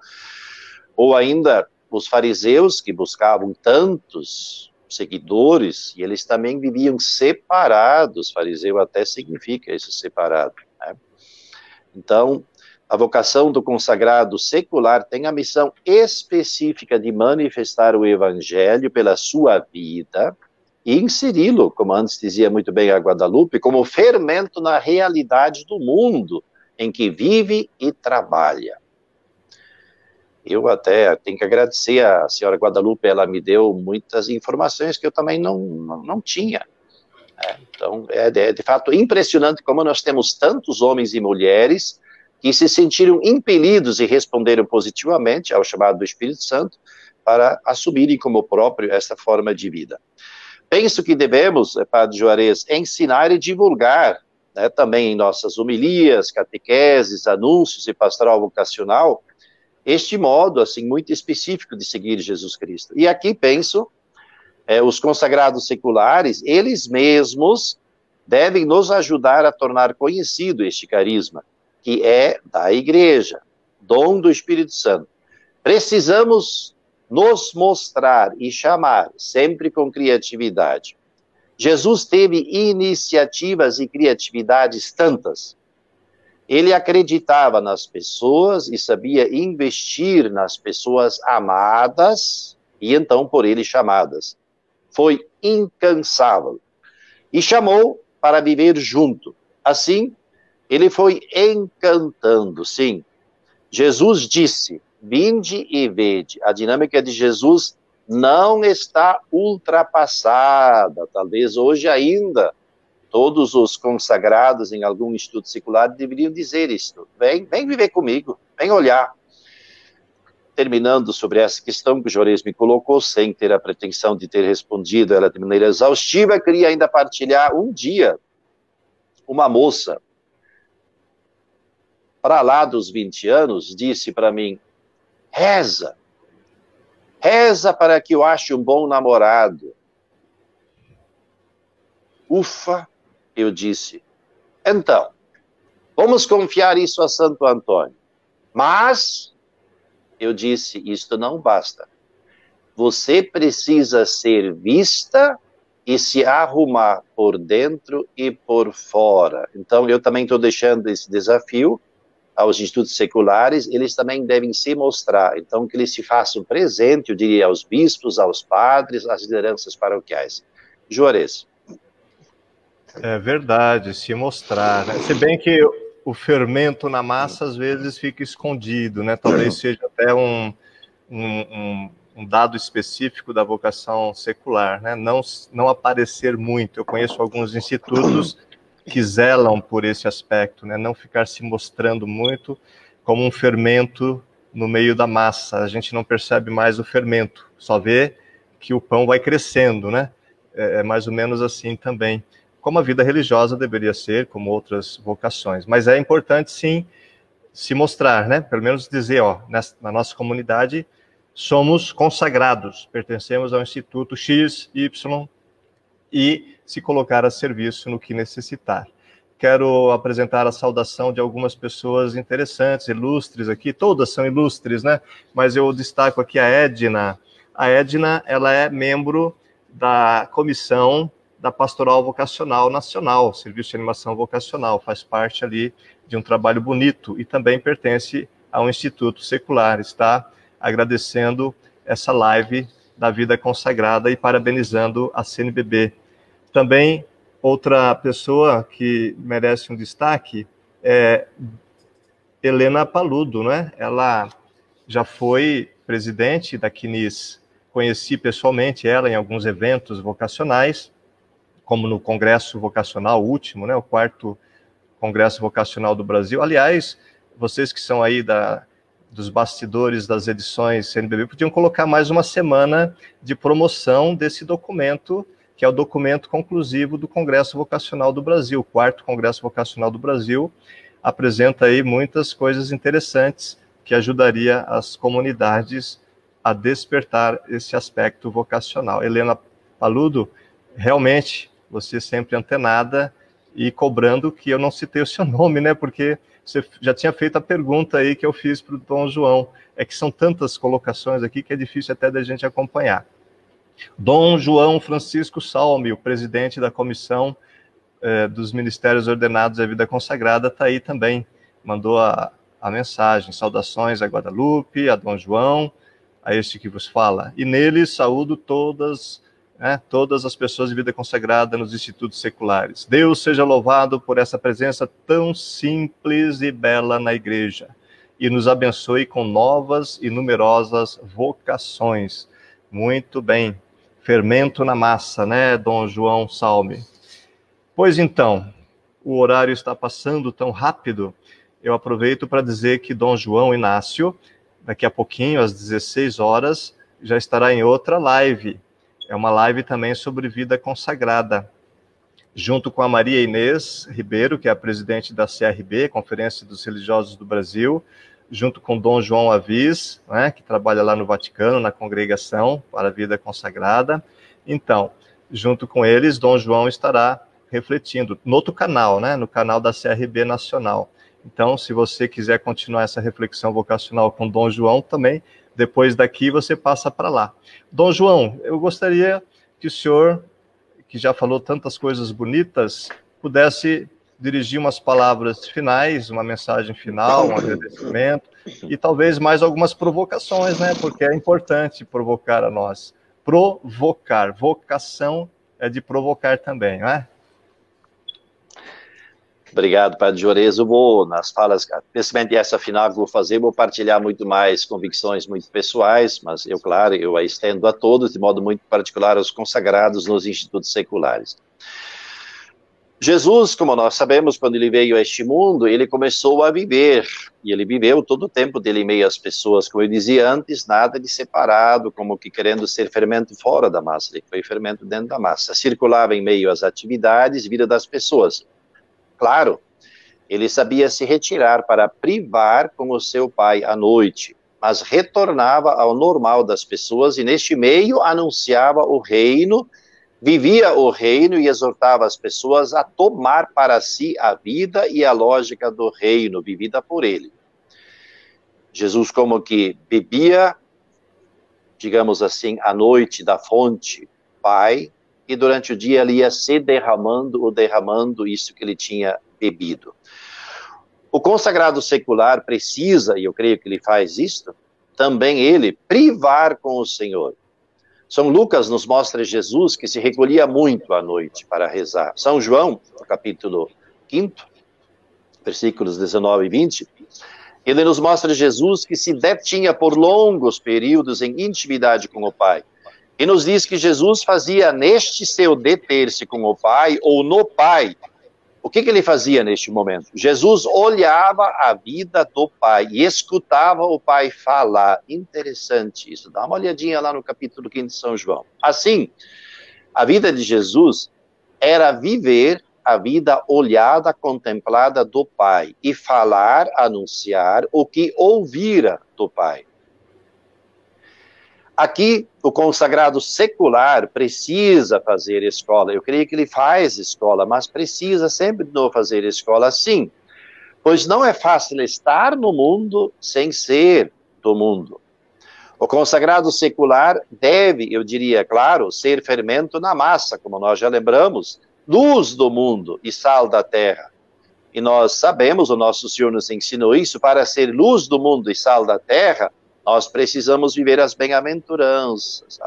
Speaker 2: ou ainda os fariseus que buscavam tantos seguidores, e eles também viviam separados. Fariseu até significa isso, separado, né? Então, a vocação do consagrado secular tem a missão específica de manifestar o evangelho pela sua vida e inseri-lo, como antes dizia muito bem a Guadalupe, como fermento na realidade do mundo em que vive e trabalha. Eu até tenho que agradecer a senhora Guadalupe, ela me deu muitas informações que eu também não tinha. Então, é de fato impressionante como nós temos tantos homens e mulheres que se sentiram impelidos e responderam positivamente ao chamado do Espírito Santo para assumirem como próprio essa forma de vida. Penso que devemos, Padre Juarez, ensinar e divulgar, né, também em nossas homilias, catequeses, anúncios e pastoral vocacional, este modo, assim, muito específico de seguir Jesus Cristo. E aqui penso, os consagrados seculares, eles mesmos devem nos ajudar a tornar conhecido este carisma, que é da igreja, dom do Espírito Santo. Precisamos nos mostrar e chamar, sempre com criatividade. Jesus teve iniciativas e criatividades tantas. Ele acreditava nas pessoas e sabia investir nas pessoas amadas e então por ele chamadas. Foi incansável e chamou para viver junto. Assim, ele foi encantando, sim. Jesus disse: vinde e vede. A dinâmica de Jesus não está ultrapassada. Talvez hoje ainda todos os consagrados em algum instituto secular deveriam dizer isto. Vem viver comigo, vem olhar. terminando sobre essa questão que o Juarez me colocou, sem ter a pretensão de ter respondido ela de maneira exaustiva, queria ainda partilhar um dia, uma moça, para lá dos 20 anos, disse para mim, reza para que eu ache um bom namorado. Ufa, eu disse, então, vamos confiar isso a Santo Antônio. Mas, eu disse, isto não basta. Você precisa ser vista e se arrumar por dentro e por fora. Então, eu também estou deixando esse desafio aos institutos seculares, eles também devem se mostrar. Então, que eles se façam presente, eu diria, aos bispos, aos padres, às lideranças paroquiais. Juarez.
Speaker 1: É verdade, se mostrar, né? Se bem que o fermento na massa às vezes fica escondido, né? Talvez seja até um dado específico da vocação secular, né? Não aparecer muito. Eu conheço alguns institutos que zelam por esse aspecto, né? Não ficar se mostrando muito como um fermento no meio da massa. A gente não percebe mais o fermento, só vê que o pão vai crescendo, né? É mais ou menos assim também, como a vida religiosa deveria ser, como outras vocações. Mas é importante, sim, se mostrar, né? Pelo menos dizer, ó, na nossa comunidade, somos consagrados, pertencemos ao Instituto X, Y, e se colocar a serviço no que necessitar. Quero apresentar a saudação de algumas pessoas interessantes, ilustres aqui, todas são ilustres, né? Mas eu destaco aqui a Edna. A Edna, ela é membro da comissão da Pastoral Vocacional Nacional, Serviço de Animação Vocacional, faz parte ali de um trabalho bonito e também pertence a um instituto secular, está agradecendo essa live da vida consagrada e parabenizando a CNBB. Também outra pessoa que merece um destaque é Helena Paludo, né? Ela já foi presidente da CNIS, conheci pessoalmente ela em alguns eventos vocacionais, como no Congresso Vocacional último, né, o 4º Congresso Vocacional do Brasil. Aliás, vocês que são aí dos bastidores das edições CNBB, podiam colocar mais uma semana de promoção desse documento, que é o documento conclusivo do Congresso Vocacional do Brasil. O 4º Congresso Vocacional do Brasil apresenta aí muitas coisas interessantes que ajudaria as comunidades a despertar esse aspecto vocacional. Helena Paludo, realmente, você sempre antenada e cobrando que eu não citei o seu nome, né? Porque você já tinha feito a pergunta aí que eu fiz para o Dom João. É que são tantas colocações aqui que é difícil até da gente acompanhar. Dom João Francisco Salme, o presidente da Comissão dos Ministérios Ordenados à Vida Consagrada, está aí também. Mandou a mensagem. Saudações a Guadalupe, a Dom João, a este que vos fala. E nele saúdo todas as pessoas de vida consagrada nos institutos seculares. Deus seja louvado por essa presença tão simples e bela na igreja e nos abençoe com novas e numerosas vocações. Muito bem. Fermento na massa, né, Dom João Salme? Pois então, o horário está passando tão rápido, eu aproveito para dizer que Dom João Inácio, daqui a pouquinho, às 16 horas, já estará em outra live. É uma live também sobre vida consagrada, junto com a Maria Inês Ribeiro, que é a presidente da CRB, Conferência dos Religiosos do Brasil, junto com Dom João Avis, né, que trabalha lá no Vaticano, na Congregação para a Vida Consagrada. Então, junto com eles, Dom João estará refletindo no outro canal, né, no canal da CRB Nacional. Então, se você quiser continuar essa reflexão vocacional com Dom João, também, depois daqui, você passa para lá. Dom João, eu gostaria que o senhor, que já falou tantas coisas bonitas, pudesse dirigir umas palavras finais, uma mensagem final, um agradecimento, e talvez mais algumas provocações, né? Porque é importante provocar a nós. Provocar. Vocação é de provocar também, não é?
Speaker 2: Obrigado, Padre Juarez. Eu vou, nas falas, principalmente essa final que vou fazer, vou partilhar muito mais convicções muito pessoais, mas eu, claro, eu a estendo a todos, de modo muito particular aos consagrados nos institutos seculares. Jesus, como nós sabemos, quando ele veio a este mundo, ele começou a viver, e ele viveu todo o tempo dele em meio às pessoas, como eu dizia antes, nada de separado, como que querendo ser fermento fora da massa, ele foi fermento dentro da massa, circulava em meio às atividades, vida das pessoas. Claro, ele sabia se retirar para privar com o seu pai à noite, mas retornava ao normal das pessoas, e neste meio anunciava o reino, vivia o reino e exortava as pessoas a tomar para si a vida e a lógica do reino, vivida por ele. Jesus como que bebia, digamos assim, à noite da fonte Pai, e durante o dia ele ia se derramando isso que ele tinha bebido. O consagrado secular precisa, e eu creio que ele faz isto, também ele privar com o Senhor. São Lucas nos mostra Jesus que se recolhia muito à noite para rezar. São João, no capítulo 5, versículos 19 e 20, ele nos mostra Jesus que se detinha por longos períodos em intimidade com o Pai. E nos diz que Jesus fazia neste seu deter-se com o Pai, ou no Pai, o que ele fazia neste momento? Jesus olhava a vida do Pai e escutava o Pai falar. Interessante isso. Dá uma olhadinha lá no capítulo 5 de São João. Assim, a vida de Jesus era viver a vida olhada, contemplada do Pai e falar, anunciar o que ouvira do Pai. Aqui, o consagrado secular precisa fazer escola. Eu creio que ele faz escola, mas precisa sempre de novo fazer escola, sim. Pois não é fácil estar no mundo sem ser do mundo. O consagrado secular deve, eu diria, claro, ser fermento na massa, como nós já lembramos, luz do mundo e sal da terra. E nós sabemos, o nosso Senhor nos ensinou isso, para ser luz do mundo e sal da terra, nós precisamos viver as bem-aventuranças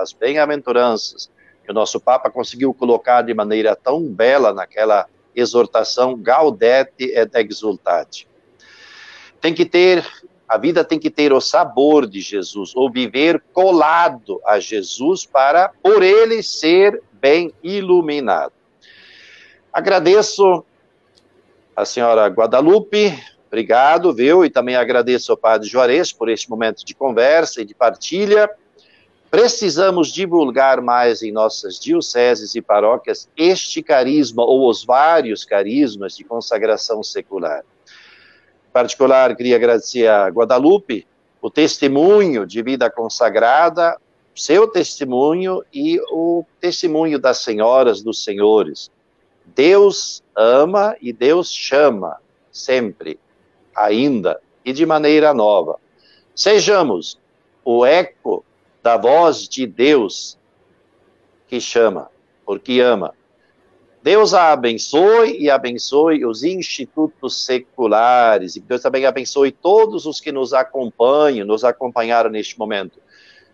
Speaker 2: que o nosso Papa conseguiu colocar de maneira tão bela naquela exortação Gaudete et Exultate. A vida tem que ter o sabor de Jesus, ou viver colado a Jesus para, por ele, ser bem iluminado. Agradeço a senhora Guadalupe, obrigado, viu? E também agradeço ao Padre Juarez por este momento de conversa e de partilha. Precisamos divulgar mais em nossas dioceses e paróquias este carisma, ou os vários carismas de consagração secular. Em particular, queria agradecer a Guadalupe o testemunho de vida consagrada, seu testemunho e o testemunho das senhoras, dos senhores. Deus ama e Deus chama sempre, ainda e de maneira nova. Sejamos o eco da voz de Deus que chama, porque ama. Deus a abençoe e abençoe os institutos seculares, e Deus também abençoe todos os que nos acompanham, nos acompanharam neste momento.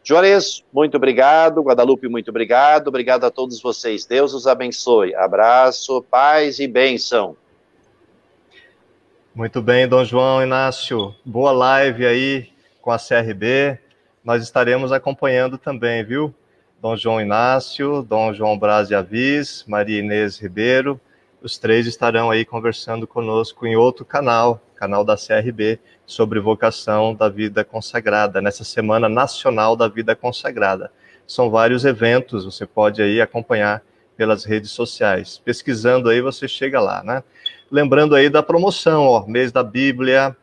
Speaker 2: Juarez, muito obrigado. Guadalupe, muito obrigado. Obrigado a todos vocês. Deus os abençoe. Abraço, paz e bênção.
Speaker 1: Muito bem, Dom João Inácio. Boa live aí com a CRB. Nós estaremos acompanhando também, viu? Dom João Inácio, Dom João Braz de Avis, Maria Inês Ribeiro. Os três estarão aí conversando conosco em outro canal da CRB, sobre vocação da vida consagrada, nessa Semana Nacional da Vida Consagrada. São vários eventos, você pode aí acompanhar pelas redes sociais. Pesquisando aí, você chega lá, né? Lembrando aí da promoção, ó, mês da Bíblia,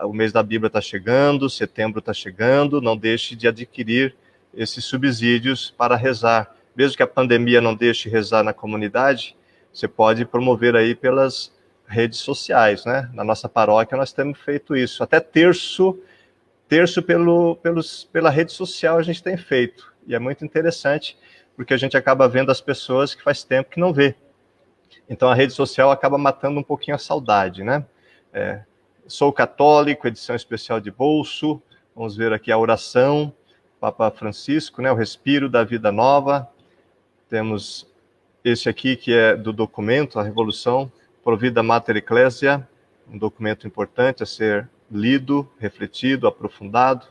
Speaker 1: o mês da Bíblia está chegando, setembro está chegando, não deixe de adquirir esses subsídios para rezar. Mesmo que a pandemia não deixe rezar na comunidade, você pode promover aí pelas redes sociais, né? Na nossa paróquia nós temos feito isso. Até terço pela rede social a gente tem feito. E é muito interessante, porque a gente acaba vendo as pessoas que faz tempo que não vê. Então a rede social acaba matando um pouquinho a saudade, né? Sou católico, edição especial de bolso. Vamos ver aqui a oração, Papa Francisco, né? O respiro da vida nova. Temos esse aqui que é do documento, a Revolução Provida Mater Ecclesia, um documento importante a ser lido, refletido, aprofundado.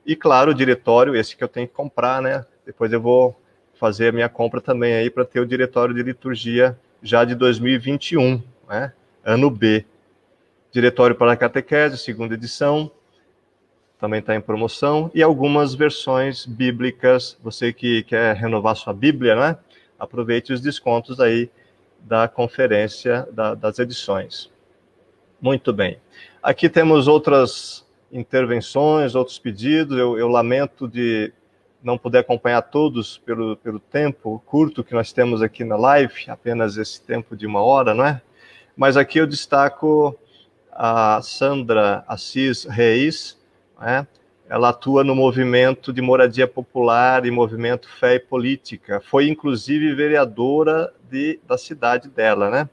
Speaker 1: E, claro, o diretório, esse que eu tenho que comprar, né? Depois eu vou fazer a minha compra também aí para ter o diretório de liturgia já de 2021, né? Ano B. Diretório para a Catequese, segunda edição, também está em promoção, e algumas versões bíblicas. Você que quer renovar sua Bíblia, né? Aproveite os descontos aí da conferência, das edições. Muito bem. Aqui temos outras intervenções, outros pedidos. Eu lamento de não poder acompanhar todos pelo tempo curto que nós temos aqui na live, apenas esse tempo de 1 hora, não é? Mas aqui eu destaco a Sandra Assis Reis, né? Ela atua no movimento de moradia popular e movimento Fé e Política. Foi, inclusive, vereadora da cidade dela, né?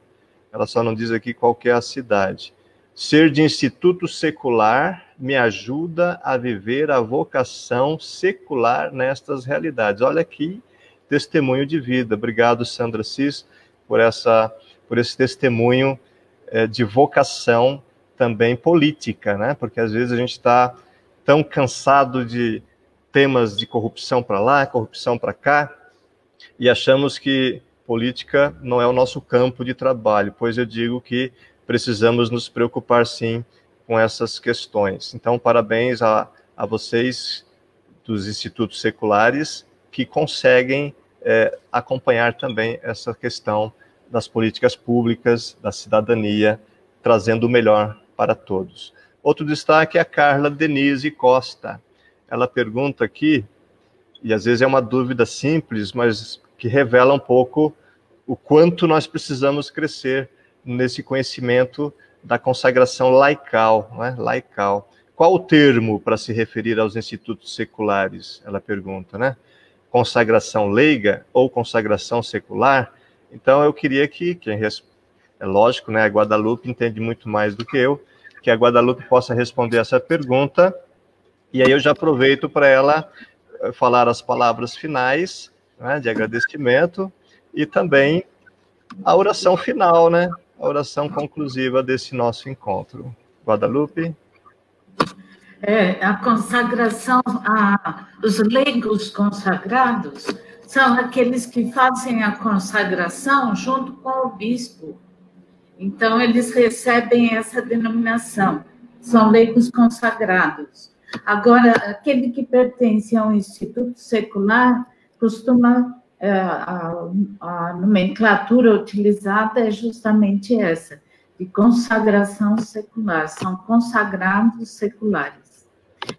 Speaker 1: Ela só não diz aqui qual que é a cidade. Ser de instituto secular me ajuda a viver a vocação secular nestas realidades. Olha aqui, testemunho de vida. Obrigado, Sandra Assis, por esse testemunho de vocação também política, né? Porque às vezes a gente está tão cansado de temas de corrupção para lá, corrupção para cá, e achamos que política não é o nosso campo de trabalho, pois eu digo que precisamos nos preocupar, sim, com essas questões. Então, parabéns a vocês dos institutos seculares que conseguem acompanhar também essa questão das políticas públicas, da cidadania, trazendo o melhor para todos. Outro destaque é a Carla Denise Costa. Ela pergunta aqui, e às vezes é uma dúvida simples, mas que revela um pouco o quanto nós precisamos crescer nesse conhecimento da consagração laical, né? Laical. Qual o termo para se referir aos institutos seculares? Ela pergunta, né? Consagração leiga ou consagração secular? Então eu queria que é lógico, né? A Guadalupe entende muito mais do que eu, que a Guadalupe possa responder essa pergunta, e aí eu já aproveito para ela falar as palavras finais, né, de agradecimento, e também a oração final, né, a oração conclusiva desse nosso encontro. Guadalupe?
Speaker 3: A consagração, os leigos consagrados são aqueles que fazem a consagração junto com o bispo. Então, eles recebem essa denominação, são leigos consagrados. Agora, aquele que pertence a um instituto secular, costuma, a nomenclatura utilizada é justamente essa, de consagração secular, são consagrados seculares.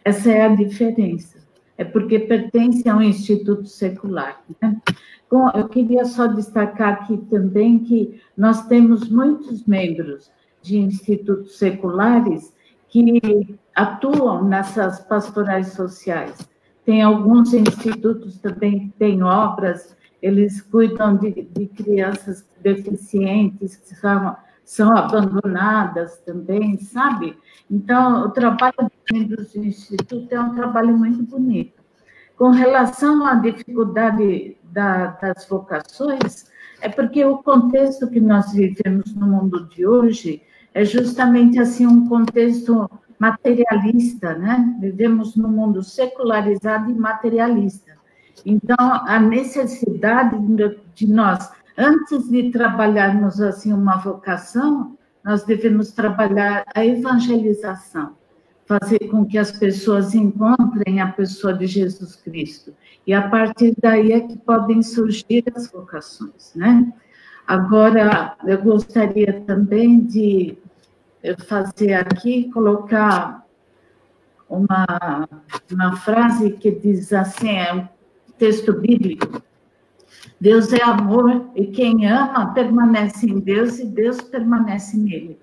Speaker 3: Essa é a diferença, é porque pertence a um instituto secular, né? Eu queria só destacar aqui também que nós temos muitos membros de institutos seculares que atuam nessas pastorais sociais. Tem alguns institutos também que têm obras, eles cuidam de crianças deficientes que são abandonadas também, sabe? Então, o trabalho dos membros do instituto é um trabalho muito bonito. Com relação à dificuldade das vocações, é porque o contexto que nós vivemos no mundo de hoje é justamente assim um contexto materialista, né? Vivemos num mundo secularizado e materialista. Então, a necessidade de nós, antes de trabalharmos assim uma vocação, nós devemos trabalhar a evangelização, fazer com que as pessoas encontrem a pessoa de Jesus Cristo. E a partir daí é que podem surgir as vocações, né? Agora, eu gostaria também de fazer aqui, colocar uma frase que diz assim, é um texto bíblico: Deus é amor e quem ama permanece em Deus e Deus permanece nele.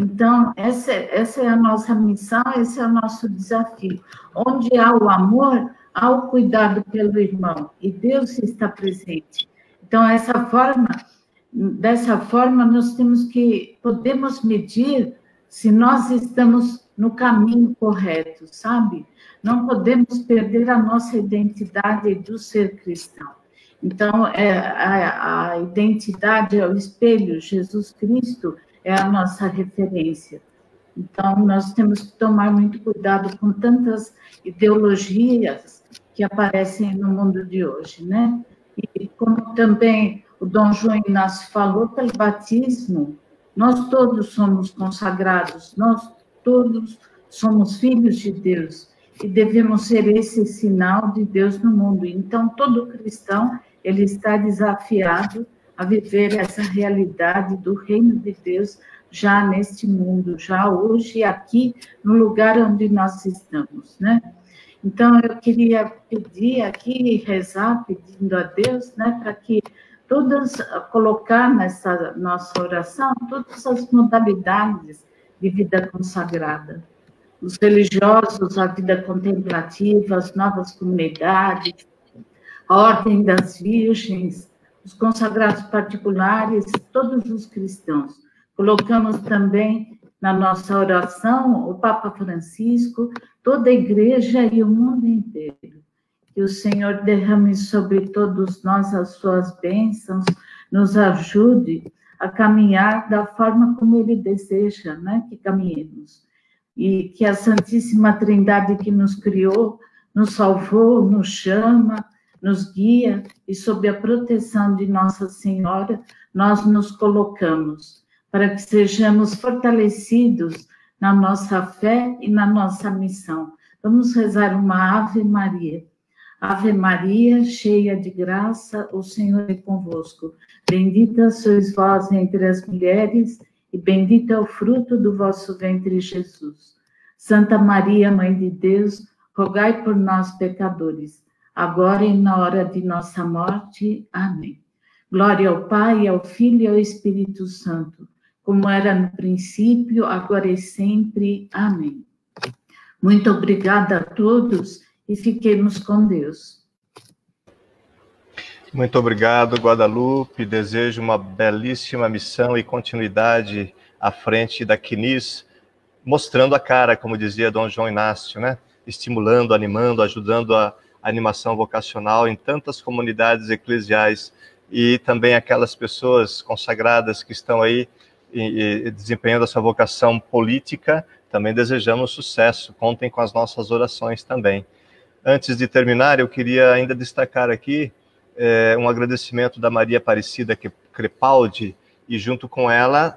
Speaker 3: Então, essa é a nossa missão, esse é o nosso desafio. Onde há o amor, há o cuidado pelo irmão, e Deus está presente. Então, dessa forma, nós podemos medir se nós estamos no caminho correto, sabe? Não podemos perder a nossa identidade do ser cristão. Então, a identidade é o espelho, Jesus Cristo é a nossa referência. Então, nós temos que tomar muito cuidado com tantas ideologias que aparecem no mundo de hoje, né? E como também o Dom João Inácio falou, pelo batismo, nós todos somos consagrados, nós todos somos filhos de Deus e devemos ser esse sinal de Deus no mundo. Então, todo cristão, ele está desafiado a viver essa realidade do reino de Deus já neste mundo, já hoje, aqui, no lugar onde nós estamos, né? Então, eu queria pedir aqui, rezar, pedindo a Deus, né, para que colocar nessa nossa oração todas as modalidades de vida consagrada. Os religiosos, a vida contemplativa, as novas comunidades, a ordem das virgens, os consagrados particulares, todos os cristãos. Colocamos também na nossa oração o Papa Francisco, toda a igreja e o mundo inteiro. Que o Senhor derrame sobre todos nós as suas bênçãos, nos ajude a caminhar da forma como Ele deseja, né, que caminhemos. E que a Santíssima Trindade que nos criou, nos salvou, nos chama, nos guia, e sob a proteção de Nossa Senhora, nós nos colocamos, para que sejamos fortalecidos na nossa fé e na nossa missão. Vamos rezar uma Ave Maria. Ave Maria, cheia de graça, o Senhor é convosco. Bendita sois vós entre as mulheres, e bendito é o fruto do vosso ventre, Jesus. Santa Maria, Mãe de Deus, rogai por nós, pecadores, agora e na hora de nossa morte. Amém. Glória ao Pai, ao Filho e ao Espírito Santo, como era no princípio, agora e sempre. Amém. Muito obrigada a todos e fiquemos com Deus.
Speaker 1: Muito obrigado, Guadalupe. Desejo uma belíssima missão e continuidade à frente da CNIS, mostrando a cara, como dizia Dom João Inácio, né? Estimulando, animando, ajudando a animação vocacional em tantas comunidades eclesiais e também aquelas pessoas consagradas que estão aí e desempenhando essa vocação política. Também desejamos sucesso, contem com as nossas orações também. Antes de terminar, eu queria ainda destacar aqui um agradecimento da Maria Aparecida Crepaldi, e junto com ela,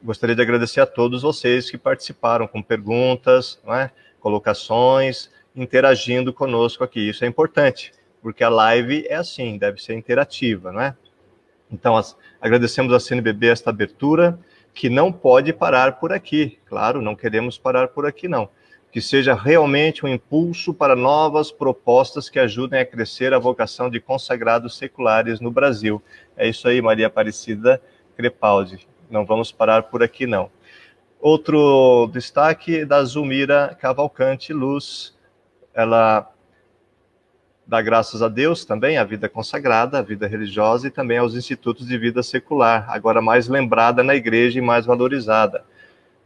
Speaker 1: gostaria de agradecer a todos vocês que participaram com perguntas, né, colocações, interagindo conosco aqui. Isso é importante, porque a live é assim, deve ser interativa, não é? Então, agradecemos à CNBB esta abertura, que não pode parar por aqui. Claro, não queremos parar por aqui, não. Que seja realmente um impulso para novas propostas que ajudem a crescer a vocação de consagrados seculares no Brasil. É isso aí, Maria Aparecida Crepaldi. Não vamos parar por aqui, não. Outro destaque da Zulmira Cavalcante Luz. Ela dá graças a Deus também, à vida consagrada, à vida religiosa e também aos institutos de vida secular, agora mais lembrada na igreja e mais valorizada.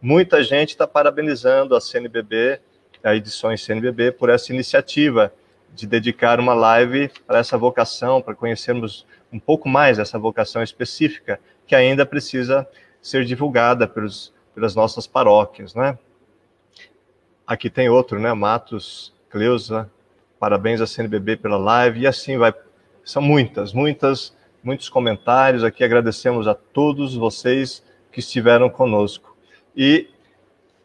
Speaker 1: Muita gente está parabenizando a CNBB, a Edições CNBB, por essa iniciativa de dedicar uma live para essa vocação, para conhecermos um pouco mais essa vocação específica, que ainda precisa ser divulgada pelas nossas paróquias, né? Aqui tem outro, né? Matos, Cleusa, parabéns à CNBB pela live, e assim vai. São muitos comentários aqui, agradecemos a todos vocês que estiveram conosco. E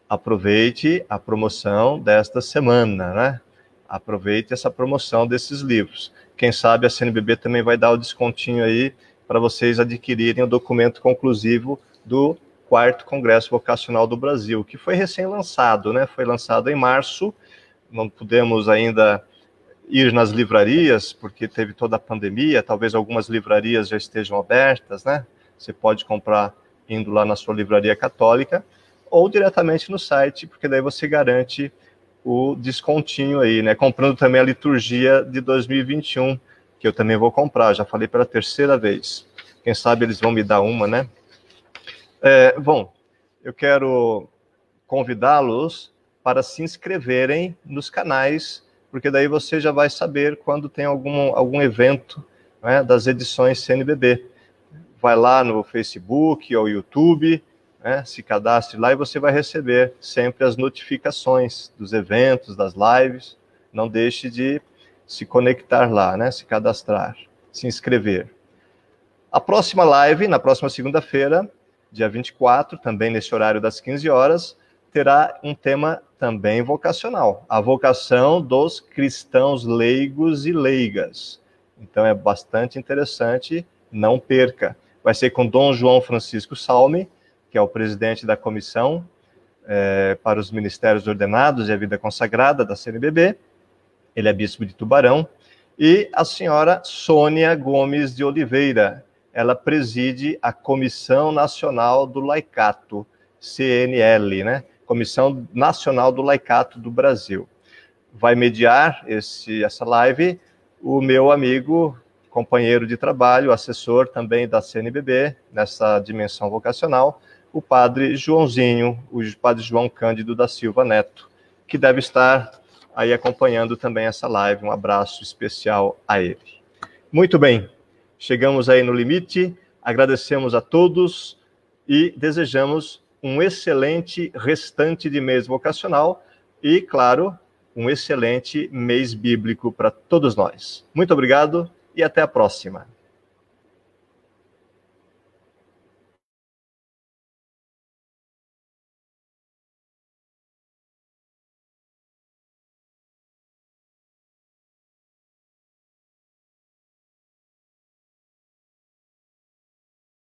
Speaker 1: aproveite a promoção desta semana, né? Aproveite essa promoção desses livros. Quem sabe a CNBB também vai dar o descontinho aí para vocês adquirirem o documento conclusivo do 4º Congresso Vocacional do Brasil, que foi recém-lançado, né? Foi lançado em março, não pudemos ainda ir nas livrarias, porque teve toda a pandemia, talvez algumas livrarias já estejam abertas, né? Você pode comprar indo lá na sua livraria católica, ou diretamente no site, porque daí você garante o descontinho aí, né? Comprando também a liturgia de 2021, que eu também vou comprar, já falei pela 3ª vez. Quem sabe eles vão me dar uma, né? Bom, eu quero convidá-los para se inscreverem nos canais, porque daí você já vai saber quando tem algum evento, né, das edições CNBB. Vai lá no Facebook ou YouTube, né, se cadastre lá e você vai receber sempre as notificações dos eventos, das lives. Não deixe de se conectar lá, né, se cadastrar, se inscrever. A próxima live, na próxima segunda-feira, dia 24, também nesse horário das 15 horas, terá um tema também vocacional, a vocação dos cristãos leigos e leigas. Então é bastante interessante, não perca. Vai ser com Dom João Francisco Salme, que é o presidente da comissão para os ministérios ordenados e a vida consagrada da CNBB. Ele é bispo de Tubarão. E a senhora Sônia Gomes de Oliveira. Ela preside a Comissão Nacional do Laicato, CNL, né? Comissão Nacional do Laicato do Brasil. Vai mediar essa live o meu amigo, companheiro de trabalho, assessor também da CNBB, nessa dimensão vocacional, o padre Joãozinho, o padre João Cândido da Silva Neto, que deve estar aí acompanhando também essa live. Um abraço especial a ele. Muito bem, chegamos aí no limite, agradecemos a todos e desejamos um excelente restante de mês vocacional e, claro, um excelente mês bíblico para todos nós. Muito obrigado e até a próxima.